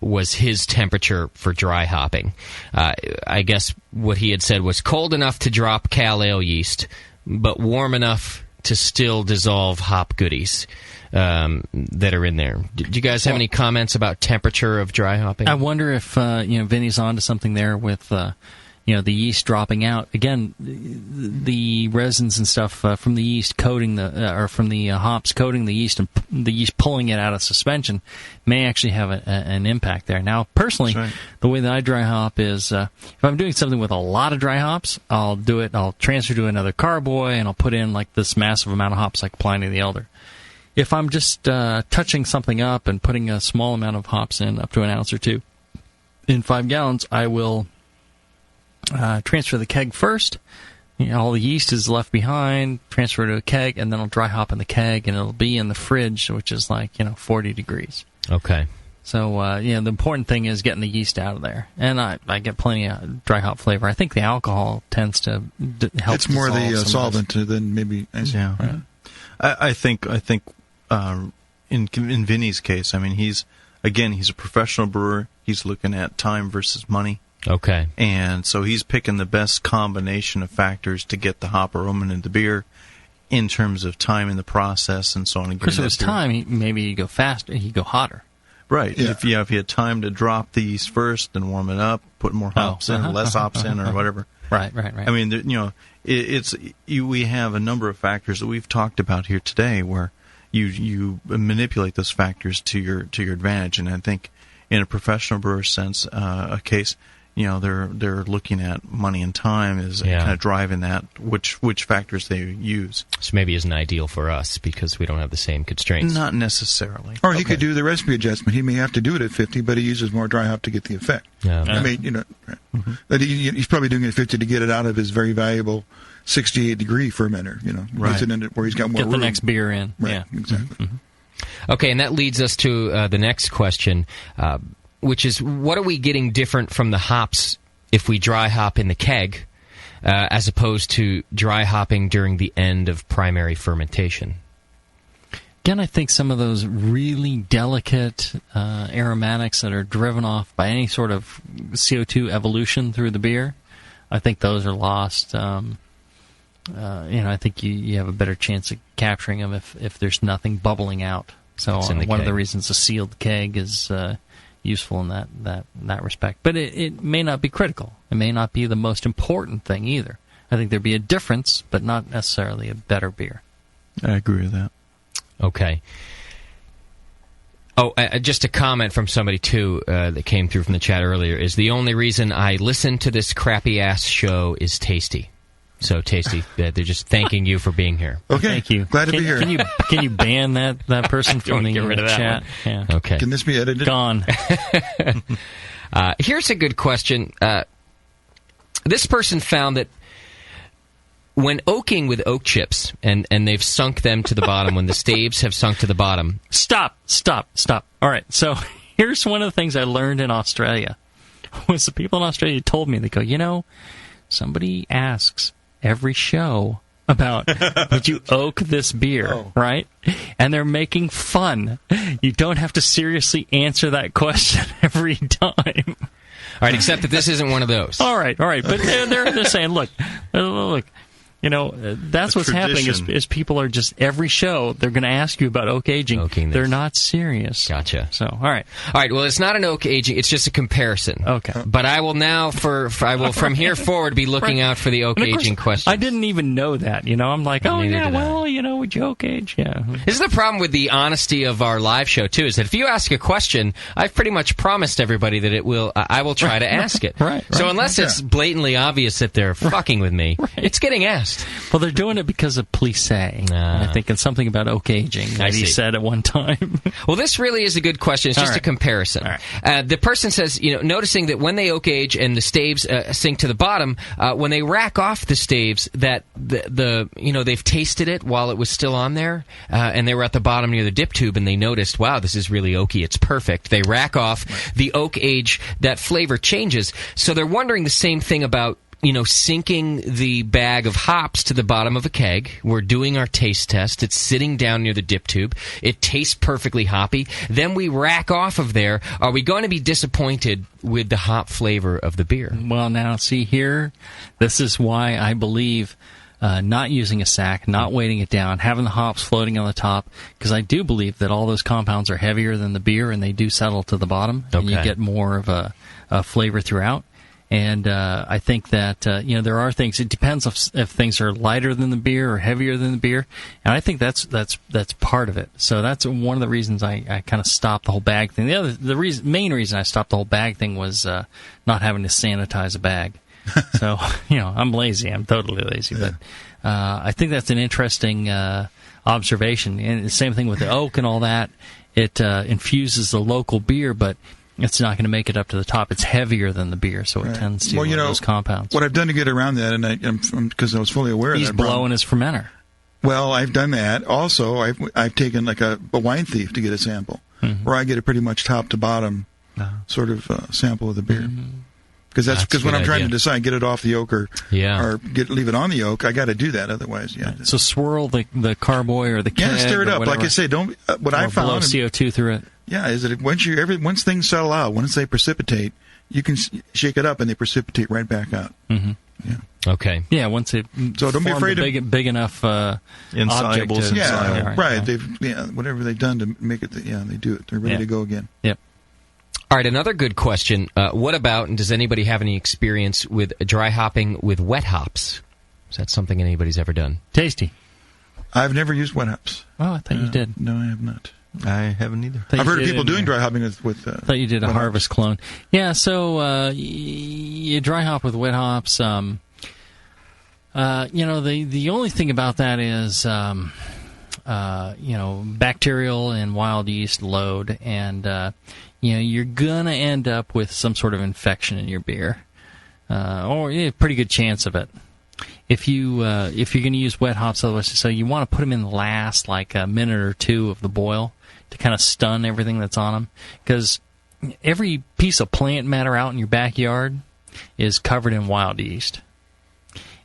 was his temperature for dry hopping. I guess what he had said was cold enough to drop Cal Ale yeast, but warm enough to still dissolve hop goodies that are in there. Did you guys have any comments about temperature of dry hopping? I wonder if Vinny's onto something there with the yeast dropping out. Again, the resins and stuff from the yeast coating or from the hops coating the yeast and the yeast pulling it out of suspension may actually have an impact there. Now, personally, the way that I dry hop is if I'm doing something with a lot of dry hops, I'll transfer to another carboy and I'll put in like this massive amount of hops like Pliny the Elder. If I'm just touching something up and putting a small amount of hops in, up to an ounce or two, in 5 gallons, I will transfer the keg first. All the yeast is left behind, transfer to a keg, and then I'll dry hop in the keg, and it'll be in the fridge, which is like 40 degrees. Okay. So the important thing is getting the yeast out of there, and I get plenty of dry hop flavor. I think the alcohol tends to help. It's more the solvent than maybe. Yeah. Right. I think in Vinny's case, I mean, he's again, he's a professional brewer. He's looking at time versus money. Okay. And so he's picking the best combination of factors to get the hop aroma in the beer in terms of time in the process and so on. Because if it's time, maybe you go faster, you go hotter. Right. Yeah. If you had time to drop the yeast first and warm it up, put more hops in, less hops in, or whatever. Right. I mean, we have a number of factors that we've talked about here today where you manipulate those factors to your advantage, and I think in a professional brewer sense, a case, they're looking at money and time is kind of driving that which factors they use. So maybe isn't ideal for us because we don't have the same constraints. Not necessarily. Or he could do the recipe adjustment. He may have to do it at 50, but he uses more dry hop to get the effect. Yeah. I mean, he's probably doing it at 50 to get it out of his very valuable 68 degree fermenter. Right. Gets it in it where he's got more Get room. the next beer in. Right. Yeah. Exactly. Okay, and that leads us to the next question, which is, what are we getting different from the hops if we dry hop in the keg as opposed to dry hopping during the end of primary fermentation? Again, I think some of those really delicate aromatics that are driven off by any sort of CO2 evolution through the beer, I think those are lost. I think you have a better chance of capturing them if there's nothing bubbling out. So one of the reasons a sealed keg is useful in that respect. But it may not be critical. It may not be the most important thing either. I think there'd be a difference, but not necessarily a better beer. I agree with that. Okay. Oh, just a comment from somebody, too, that came through from the chat earlier, is the only reason I listen to this crappy-ass show is Tasty. So, Tasty, they're just thanking you for being here. Okay. Thank you. Glad to be here. Can you ban that person from the get rid of that chat? Yeah. Okay. Can this be edited? Gone. Here's a good question. This person found that when oaking with oak chips, and they've sunk them to the bottom, when the staves have sunk to the bottom... Stop. All right, so here's one of the things I learned in Australia. Was the people in Australia told me, they go, somebody asks every show about, would you oak this beer, right? And they're making fun. You don't have to seriously answer that question every time. All right, except that this isn't one of those. All right. But they're saying, look, that's what's happening is people are just, every show, they're going to ask you about oak aging. They're not serious. Gotcha. So, all right, well, it's not an oak aging, it's just a comparison. Okay. But I will now, I will from here forward be looking out for the oak aging question. I didn't even know that, I'm like, would you oak age? Yeah. This is the problem with the honesty of our live show, too, is that if you ask a question, I've pretty much promised everybody that I will try to ask it. Right. So unless it's blatantly obvious that they're fucking with me, it's getting asked. Well, they're doing it because of plissé. I think it's something about oak aging that he said at one time. Well, this really is a good question. It's just a comparison. The person says, noticing that when they oak age and the staves sink to the bottom, when they rack off the staves, that they've tasted it while it was still on there, and they were at the bottom near the dip tube, and they noticed, wow, this is really oaky. It's perfect. They rack off the oak age, that flavor changes. So they're wondering the same thing about sinking the bag of hops to the bottom of a keg. We're doing our taste test. It's sitting down near the dip tube. It tastes perfectly hoppy. Then we rack off of there. Are we going to be disappointed with the hop flavor of the beer? Well, now, see here, this is why I believe not using a sack, not weighting it down, having the hops floating on the top, because I do believe that all those compounds are heavier than the beer, and they do settle to the bottom, and you get more of a flavor throughout. And I think that there are things. It depends if things are lighter than the beer or heavier than the beer, and I think that's part of it. So that's one of the reasons I kind of stopped the whole bag thing. Main reason I stopped the whole bag thing was not having to sanitize a bag. So I'm lazy. I'm totally lazy, but I think that's an interesting observation. And the same thing with the oak and all that. It infuses the local beer, but it's not going to make it up to the top. It's heavier than the beer, so it tends to those compounds. What I've done to get around that, and because I was fully aware of that, he's blowing his fermenter. Well, I've done that. Also, I've taken like a wine thief to get a sample, where I get a pretty much top to bottom sort of sample of the beer. Because when I'm trying to decide, get it off the oak or leave it on the oak, I got to do that. Otherwise, So swirl the carboy or the keg. Stir it up. Whatever. Like I say, don't. What I found, blow CO2 through it. Yeah, is that once things settle out, once they precipitate, you can shake it up and they precipitate right back out. Mm-hmm. Yeah. Okay. Yeah. Once it don't be afraid of big enough insolubles. Right. They've whatever they've done to make it. They do it. They're ready to go again. Yep. All right, another good question. What about, and does anybody have any experience with dry hopping with wet hops? Is that something anybody's ever done? Tasty. I've never used wet hops. Oh, I thought you did. No, I have not. I haven't either. I've heard of people doing dry hopping with I thought you did a harvest clone. Yeah, so you dry hop with wet hops. The only thing about that is bacterial and wild yeast load, and you're gonna end up with some sort of infection in your beer, or a pretty good chance of it. If you're going to use wet hops, otherwise, so you want to put them in the last a minute or two of the boil to kind of stun everything that's on them, because every piece of plant matter out in your backyard is covered in wild yeast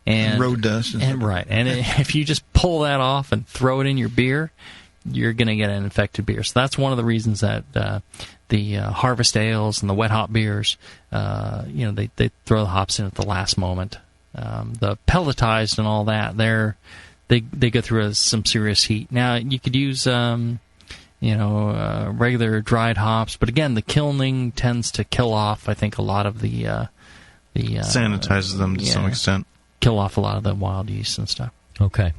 and road dust, and if you just pull that off and throw it in your beer, you're going to get an infected beer. So that's one of the reasons that the harvest ales and the wet hop beers, they throw the hops in at the last moment. The pelletized and all that, they go through some serious heat. Now you could use regular dried hops, but again, the kilning tends to kill off, I think, a lot of the sanitizes them to some extent. Kill off a lot of the wild yeast and stuff. Okay.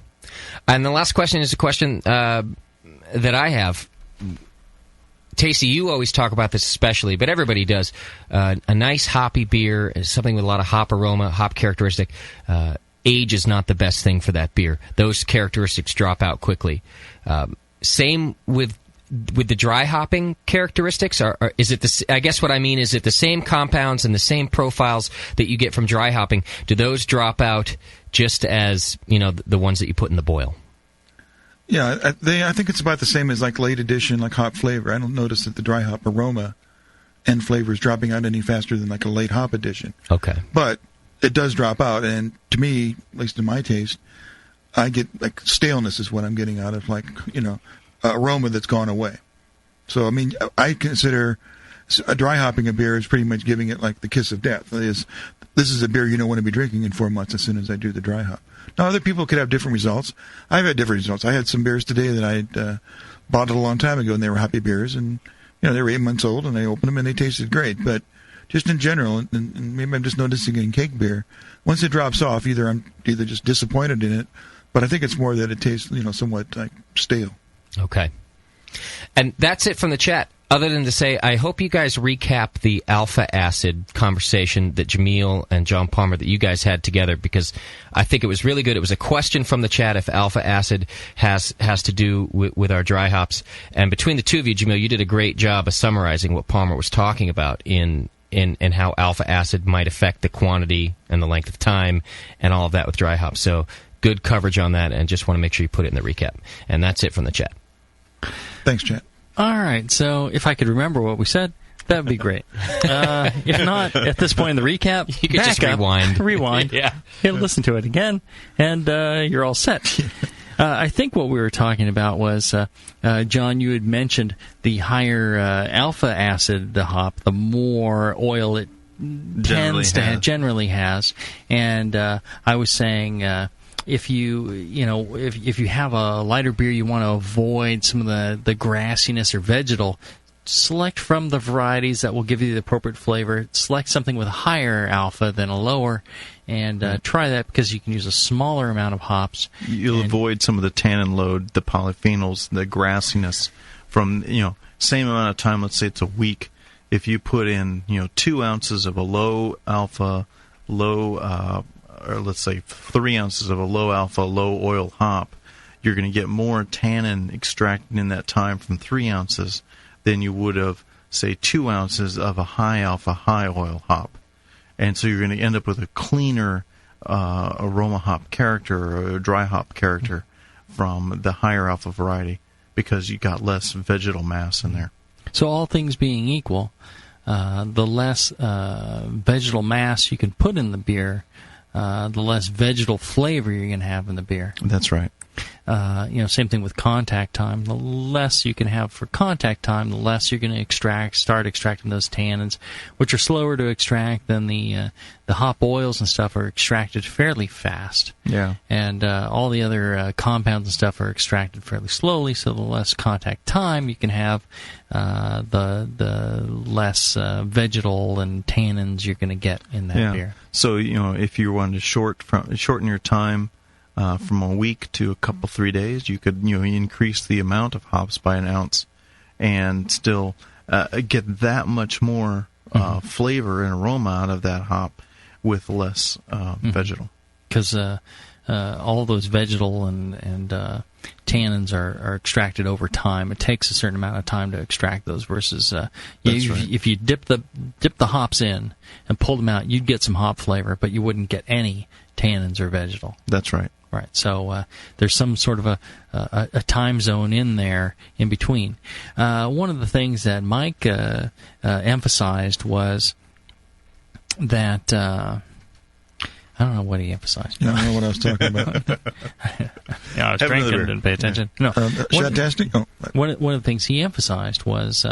And the last question is a question that I have. Tasty, you always talk about this especially, but everybody does. A nice hoppy beer is something with a lot of hop aroma, hop characteristic. Age is not the best thing for that beer. Those characteristics drop out quickly. Same with the dry hopping characteristics. Or is it I guess what I mean is it the same compounds and the same profiles that you get from dry hopping? Do those drop out just as the ones that you put in the boil? Yeah, I think it's about the same as late addition, hop flavor. I don't notice that the dry hop aroma and flavor is dropping out any faster than a late hop addition. Okay. But it does drop out, and to me, at least in my taste, I get staleness is what I'm getting out of aroma that's gone away. So I mean, I consider dry hopping a beer is pretty much giving it the kiss of death. This is a beer you don't want to be drinking in 4 months as soon as I do the dry hop. Now, other people could have different results. I've had different results. I had some beers today that I bought a long time ago, and they were hoppy beers, and they were 8 months old, and I opened them, and they tasted great. But just in general, and maybe I'm just noticing it in cake beer, once it drops off, I'm just disappointed in it, but I think it's more that it tastes, somewhat stale. Okay. And that's it from the chat. Other than to say, I hope you guys recap the alpha acid conversation that Jamil and John Palmer that you guys had together, because I think it was really good. It was a question from the chat if alpha acid has to do with our dry hops. And between the two of you, Jamil, you did a great job of summarizing what Palmer was talking about in how alpha acid might affect the quantity and the length of time and all of that with dry hops. So good coverage on that, and just want to make sure you put it in the recap. And that's it from the chat. Thanks, chat. All right, so if I could remember what we said, that would be great. If not, at this point in the recap, you could just rewind, yeah, listen to it again, and you're all set. I think what we were talking about was, John, you had mentioned the higher alpha acid the hop, the more oil it generally has, and I was saying. If you have a lighter beer, you want to avoid some of the grassiness or vegetal. Select from the varieties that will give you the appropriate flavor. Select something with a higher alpha than a lower, and try that because you can use a smaller amount of hops. You'll avoid some of the tannin load, the polyphenols, the grassiness from same amount of time. Let's say it's a week. If you put in 2 ounces of a low alpha, or let's say 3 ounces of a low alpha, low oil hop, you're going to get more tannin extracted in that time from 3 ounces than you would have, say, 2 ounces of a high alpha, high oil hop. And so you're going to end up with a cleaner aroma hop character or a dry hop character from the higher alpha variety because you got less vegetal mass in there. So all things being equal, the less vegetal mass you can put in the beer, the less vegetal flavor you're going to have in the beer. That's right. Same thing with contact time. The less you can have for contact time, the less you're going to start extracting those tannins, which are slower to extract than the hop oils and stuff are extracted fairly fast. Yeah. And all the other compounds and stuff are extracted fairly slowly, so the less contact time you can have, the less vegetal and tannins you're going to get in that beer. So, if you wanted to shorten your time from a week to a couple 3 days, you could increase the amount of hops by an ounce and still get that much more flavor and aroma out of that hop with less vegetal. Because all those vegetal and tannins are extracted over time. It takes a certain amount of time to extract those versus if you dip the hops in and pull them out, you'd get some hop flavor, but you wouldn't get any tannins or vegetal. That's right. Right, so there's some sort of a time zone in there in between. One of the things that Mike emphasized was that I don't know what he emphasized. Yeah, I don't know what I was talking about. I was drinking and didn't pay attention. No, shot testing. Oh. One of the things he emphasized was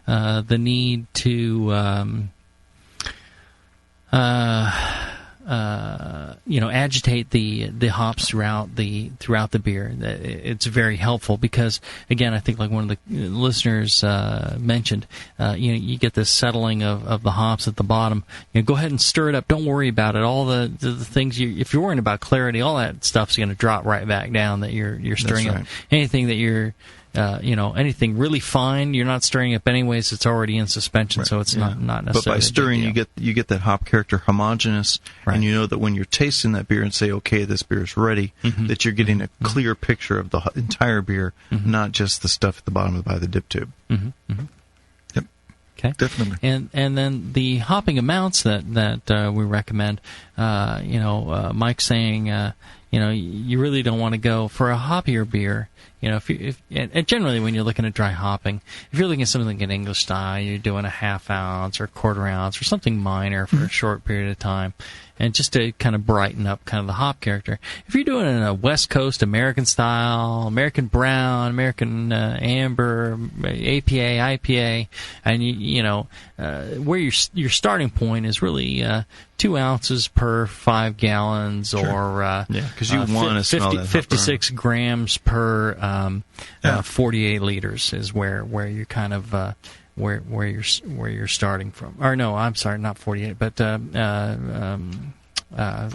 the need to agitate the hops throughout the beer. It's very helpful because, again, I think like one of the listeners mentioned, you get this settling of the hops at the bottom. Go ahead and stir it up. Don't worry about it. All the things if you're worrying about clarity, all that stuff's going to drop right back down that you're stirring up. Anything that you're anything really fine, you're not stirring up anyways. It's already in suspension, so it's not necessarily. But by stirring, you get that hop character homogeneous, and you know that when you're tasting that beer and say, okay, this beer is ready, that you're getting a clear picture of the entire beer, not just the stuff at the bottom by the dip tube. Yep. Okay. Definitely. And then the hopping amounts that we recommend. Mike's saying, you really don't want to go for a hoppier beer. And generally when you're looking at dry hopping, if you're looking at something like an English style, you're doing a half ounce or a quarter ounce or something minor for a short period of time, and just to kind of brighten up kind of the hop character. If you're doing a West Coast American style, American brown, American amber, APA, IPA, and where your starting point is really 2 ounces per 5 gallons, or because you want to smell that 56 grams per 48 liters is where you're kind of where you're starting from. Or no, I'm sorry, not 48, but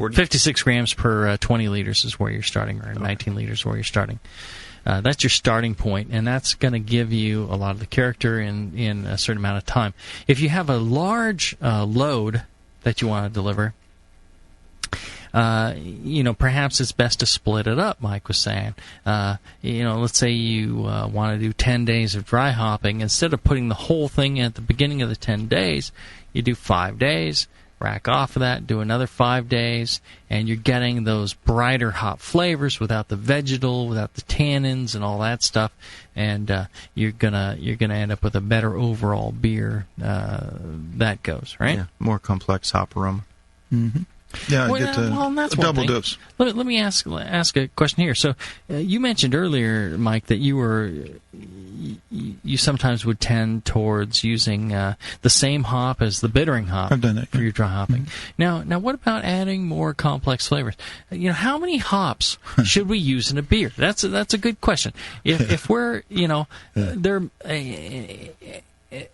56 grams per 20 liters is where you're starting, or 19 liters where you're starting. That's your starting point, and that's going to give you a lot of the character in a certain amount of time. If you have a large load that you want to deliver, perhaps it's best to split it up, Mike was saying. Let's say you want to do 10 days of dry hopping. Instead of putting the whole thing at the beginning of the 10 days, you do 5 days, rack off of that, do another 5 days, and you're getting those brighter hop flavors without the vegetal, without the tannins and all that stuff, and you're gonna end up with a better overall beer. That goes, right? Yeah, more complex hop aroma. Mm-hmm. Yeah, get a double dose. Let me ask a question here. So you mentioned earlier, Mike, that you sometimes would tend towards using the same hop as the bittering hop for your dry hopping. Now, what about adding more complex flavors? How many hops should we use in a beer? That's a good question. If we're they're.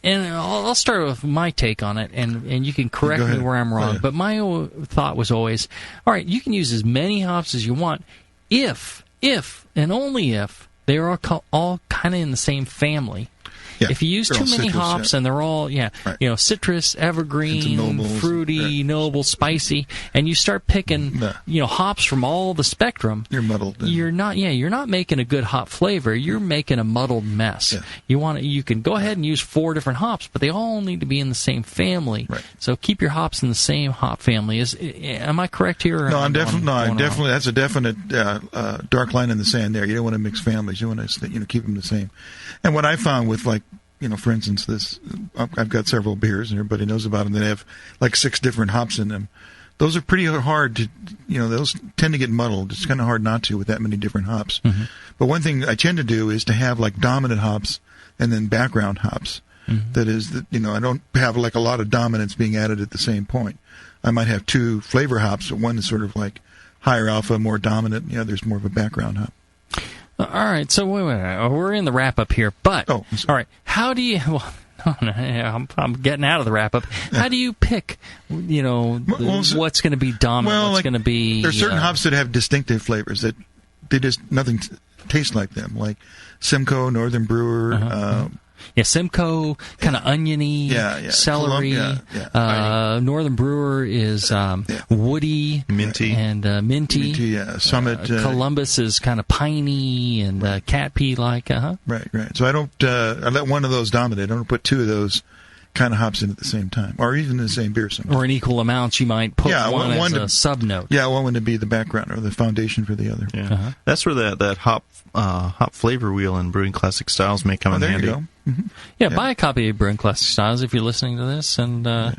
And I'll start with my take on it, and you can correct me where I'm wrong. But my thought was always, all right, you can use as many hops as you want if and only if they are all kind of in the same family. Yeah, if you use too many hops and they're all, citrus, evergreen, fruity, noble, spicy, and you start picking, hops from all the spectrum, you're muddled. You're not making a good hop flavor. You're making a muddled mess. Yeah. You can go ahead and use 4 different hops, but they all need to be in the same family. Right. So keep your hops in the same hop family. Am I correct here? No, definitely. That's a definite dark line in the sand there. You don't want to mix families. You want to keep them the same. And what I found with for instance, this I've got several beers, and everybody knows about them that have like 6 different hops in them. Those are pretty hard to, those tend to get muddled. It's kind of hard not to with that many different hops. Mm-hmm. But one thing I tend to do is to have like dominant hops and then background hops. Mm-hmm. That is, I don't have like a lot of dominance being added at the same point. I might have 2 flavor hops, but one is sort of like higher alpha, more dominant, and the other's more of a background hop. All right, so wait, we're in the wrap-up here, but, all right, how do you... Well, I'm getting out of the wrap-up. How do you pick, what's going to be dominant, what's going to be... There are certain hops that have distinctive flavors that they just, nothing tastes like them, like Simcoe, Northern Brewer... Simcoe, kind of oniony, celery. Northern Brewer is woody, minty, and minty. Summit. Columbus is kind of piney and cat pea like. Right. So I don't. I let one of those dominate. I don't put 2 of those kind of hops in at the same time, or even in the same beer. Sometimes. Or in equal amounts, you might put one as a sub-note. Yeah, one to be the background or the foundation for the other. Yeah. That's where that hop flavor wheel in Brewing Classic Styles may come in handy. There you go. Mm-hmm. Yeah, buy a copy of Brewing Classic Styles if you're listening to this, and we'll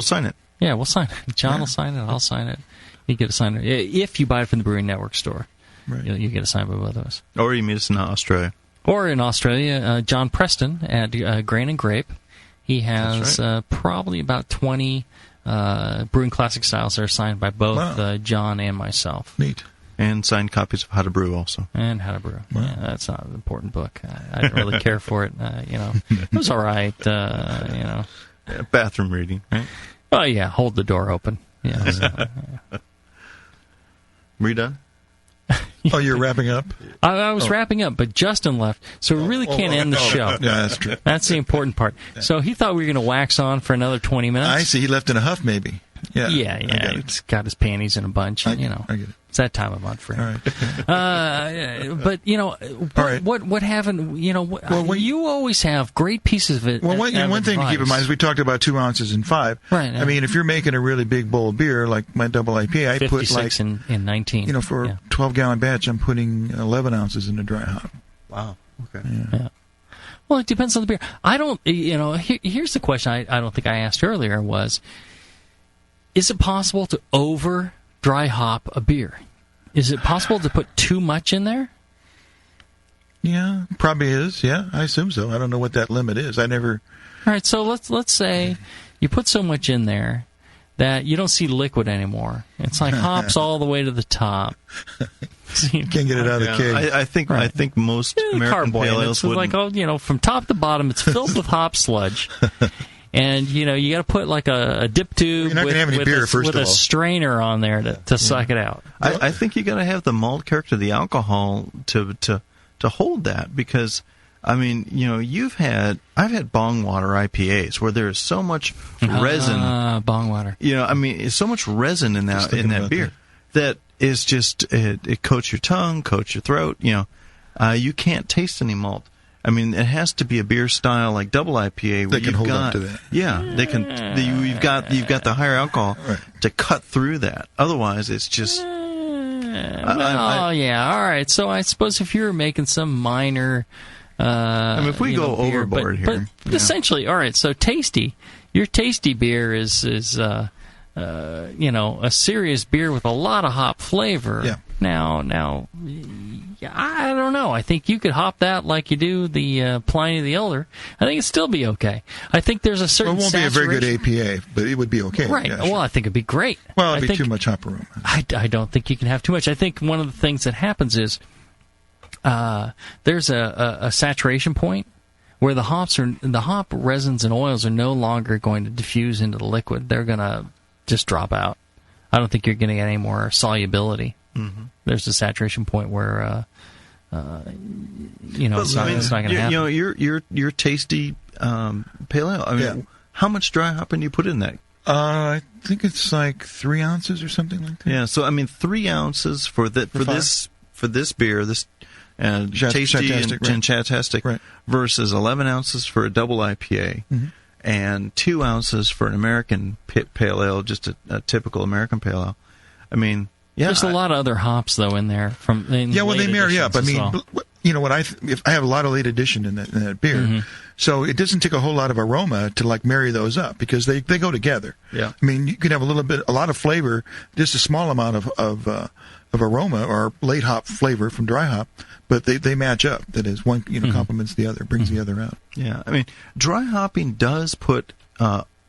sign it. Yeah, we'll sign it. John will sign it. I'll sign it. You get a sign it if you buy it from the Brewing Network store. Right. You get a sign by both of us. Or you meet us in Australia. Or in Australia, John Preston at Grain and Grape. He has probably about 20 Brewing Classic Styles that are signed by both John and myself. Neat. And signed copies of How to Brew also. And How to Brew. Wow. Yeah, that's not an important book. I didn't really care for it. It was all right. Yeah, bathroom reading, right? Oh, yeah, hold the door open. Yeah. Were you done? Oh, you're wrapping up? I was wrapping up, but Justin left, so we really can't end the show. Yeah, that's true. That's the important part. So he thought we were going to wax on for another 20 minutes. I see. He left in a huff, maybe. Yeah. He's got his panties in a bunch. I get it. It's that time of month for him. All right. But what haven't, you always have great pieces of it. Well, one thing to keep in mind is we talked about 2 ounces and 5. Right. I mean, if you're making a really big bowl of beer, like my double IPA, I put 56 in 19. For a 12-gallon batch, I'm putting 11 ounces in a dry hop. Wow. Okay. Yeah. Well, it depends on the beer. I don't, here's the question I don't think I asked earlier was, is it possible to over dry hop a beer? Is it possible to put too much in there? Yeah, probably is. Yeah, I assume so. I don't know what that limit is. I never... All right, so let's say you put so much in there that you don't see liquid anymore. It's like hops all the way to the top. Can't get it out of the keg. I think most American pale ales would like, from top to bottom, it's filled with hop sludge. And, you got to put like a dip tube with a strainer on there to suck it out. I think you got to have the malt character, the alcohol, to hold that. Because, I mean, I've had bong water IPAs where there is so much resin. Bong water. It's so much resin in that beer that is just, it coats your tongue, coats your throat. You can't taste any malt. I mean, it has to be a beer style like double IPA. Where they can hold up to that. Yeah, they can. You've got the higher alcohol to cut through that. Otherwise, it's just. All right. So I suppose if you're making some minor. If we go beer, overboard here, but essentially, all right. So tasty. Your tasty beer is a serious beer with a lot of hop flavor. Yeah. Now, I don't know. I think you could hop that like you do the Pliny the Elder. I think it'd still be okay. I think there's a certain. It won't be a very good APA, but it would be okay. Right. Yeah, well, I think it'd be great. Well, it'd be too much hop aroma. I don't think you can have too much. I think one of the things that happens is there's a saturation point where the hop resins and oils are no longer going to diffuse into the liquid. They're going to just drop out. I don't think you're going to get any more solubility. Mm-hmm. There's a saturation point where it's not going to happen. Your tasty pale ale. I mean, how much dry hopping do you put in that? I think it's like 3 ounces or something like that. Yeah, so I mean 3 ounces for this beer, this tasty and chatastic, versus 11 ounces for a double IPA, and 2 ounces for an American pale ale, just a typical American pale ale. I mean. Yeah, there's a lot of other hops though in there they marry up. I mean, what if I have a lot of late addition in that beer, Mm-hmm. so it doesn't take a whole lot of aroma to like marry those up because they go together. Yeah. I mean, you can have a lot of flavor, just a small amount of aroma or late hop flavor from dry hop, but they match up. That is, one complements the other, brings the other out. Yeah, I mean, dry hopping does put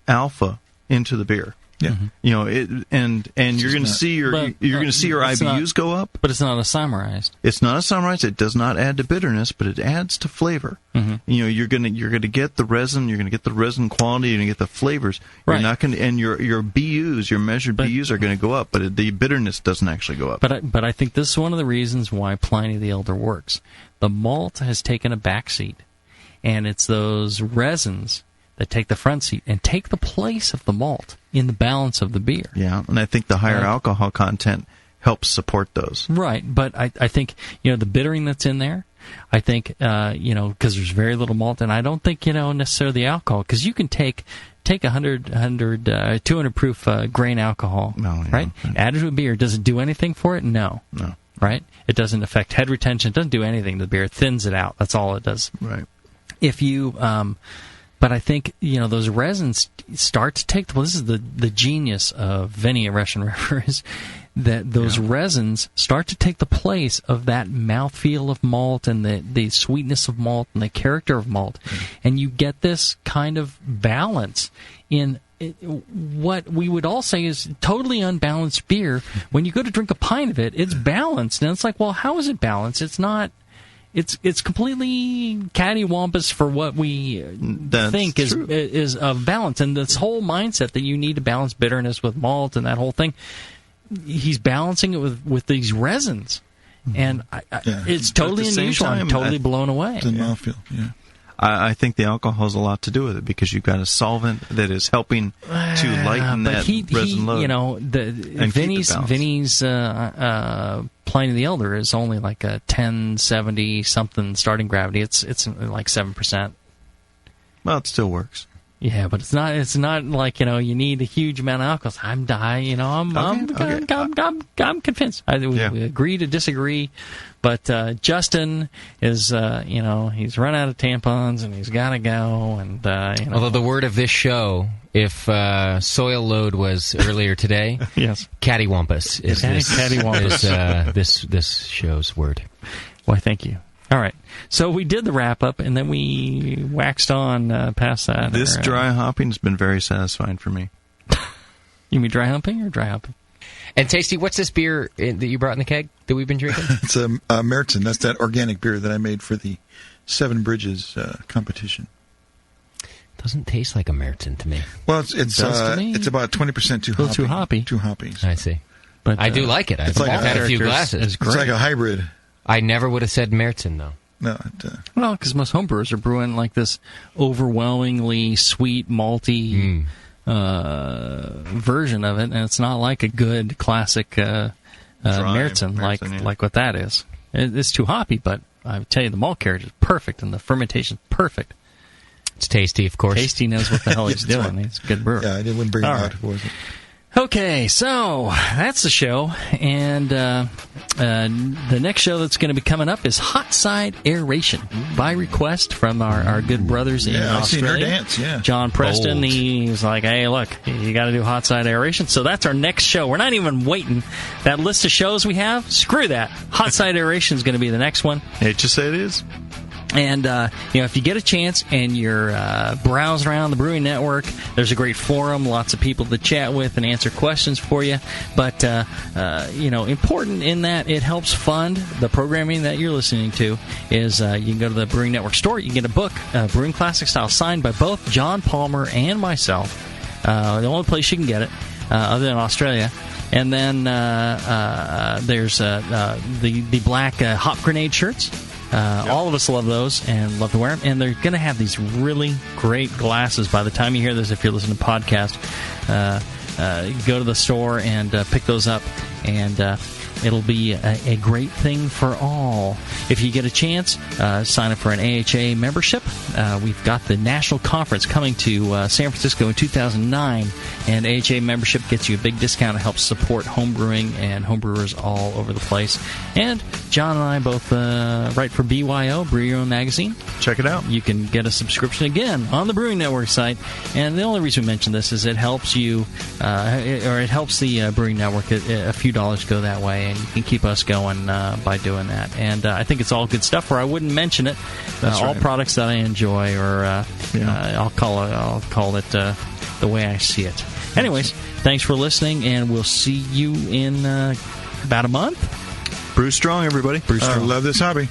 alpha into the beer. Yeah, and you're going to see your IBUs go up, but it's not isomerized. It's not isomerized. It does not add to bitterness, but it adds to flavor. Mm-hmm. You're going to get the resin. You're going to get the resin quality. You're going to get the flavors. You're not going to, and your BUs, your measured BUs, are going to go up, but the bitterness doesn't actually go up. But I think this is one of the reasons why Pliny the Elder works. The malt has taken a backseat, and it's those resins that take the front seat and take the place of the malt in the balance of the beer. Yeah, and I think the higher alcohol content helps support those. Right, but I think, the bittering that's in there, I think, because there's very little malt, and I don't think, necessarily the alcohol, because you can take 200 proof grain alcohol, right? Add it to a beer. Does it do anything for it? No. Right? It doesn't affect head retention. It doesn't do anything to the beer. It thins it out. That's all it does. Right. If you... But I think, those resins start to take... Well, this is the genius of Vinny at Russian River, is that those resins start to take the place of that mouthfeel of malt and the sweetness of malt and the character of malt. And you get this kind of balance in what we would all say is totally unbalanced beer. When you go to drink a pint of it, it's balanced. And it's like, well, how is it balanced? It's not... It's completely cattywampus for what we think is of balance, and this whole mindset that you need to balance bitterness with malt and that whole thing. He's balancing it with these resins, and it's totally unusual. I'm totally blown away. The mouthfeel, yeah. I think the alcohol has a lot to do with it because you've got a solvent that is helping to lighten that resin load. Vinny's Pliny the Elder is only like a 1070 something starting gravity. It's like 7%. Well, it still works. Yeah, but it's not like you need a huge amount of alcohol. I'm convinced. We agree to disagree, but Justin is he's run out of tampons and he's got to go. And although the word of this show, if soil load was earlier today, yes, cattywampus is this show's word. Why, thank you. All right. So we did the wrap-up, and then we waxed on past that. This dry hopping has been very satisfying for me. You mean dry humping or dry hopping? And Tasty, what's this beer that you brought in the keg that we've been drinking? It's a Märzen. That's that organic beer that I made for the Seven Bridges competition. Doesn't taste like a Märzen to me. Well, it's about 20% too hoppy. Too hoppy. Too hoppy. I see. But I do like it. I've had a few glasses. It's like a hybrid. I never would have said Märzen, though. No. Well, because most homebrewers are brewing like this overwhelmingly sweet, malty version of it, and it's not like a good classic Märzen like what that is. It's too hoppy, but I would tell you the malt character is perfect, and the fermentation is perfect. It's Tasty, of course. Tasty knows what the hell he's doing. Right. He's a good brewer. Yeah, I wouldn't bring him out if it wasn't. Okay, so that's the show, and the next show that's going to be coming up is Hot Side Aeration, by request from our good brothers in Australia. I've seen her dance, yeah. John Preston, he's like, hey, look, you got to do Hot Side Aeration, so that's our next show. We're not even waiting. That list of shows we have, screw that. Hot Side Aeration is going to be the next one. Hate to say it is. And, if you get a chance and you're browsing around the Brewing Network, there's a great forum, lots of people to chat with and answer questions for you. But, important in that it helps fund the programming that you're listening to is you can go to the Brewing Network store. You can get a book, Brewing Classic Style, signed by both John Palmer and myself. The only place you can get it, other than Australia. And then there's the black hop grenade shirts. All of us love those and love to wear them. And they're going to have these really great glasses by the time you hear this, if you're listening to podcast. Go to the store and pick those up. And It'll be a great thing for all. If you get a chance, sign up for an AHA membership. We've got the national conference coming to San Francisco in 2009, and AHA membership gets you a big discount. It helps support homebrewing and homebrewers all over the place. And John and I both write for BYO, Brew Your Own Magazine. Check it out. You can get a subscription again on the Brewing Network site. And the only reason we mention this is it helps you, it helps the Brewing Network. A few dollars go that way, and you can keep us going by doing that. And I think it's all good stuff, or I wouldn't mention it. All products that I enjoy, or I'll call it the way I see it. Anyways, thanks for listening, and we'll see you in about a month. Brew strong, everybody. Brew strong. I love this hobby.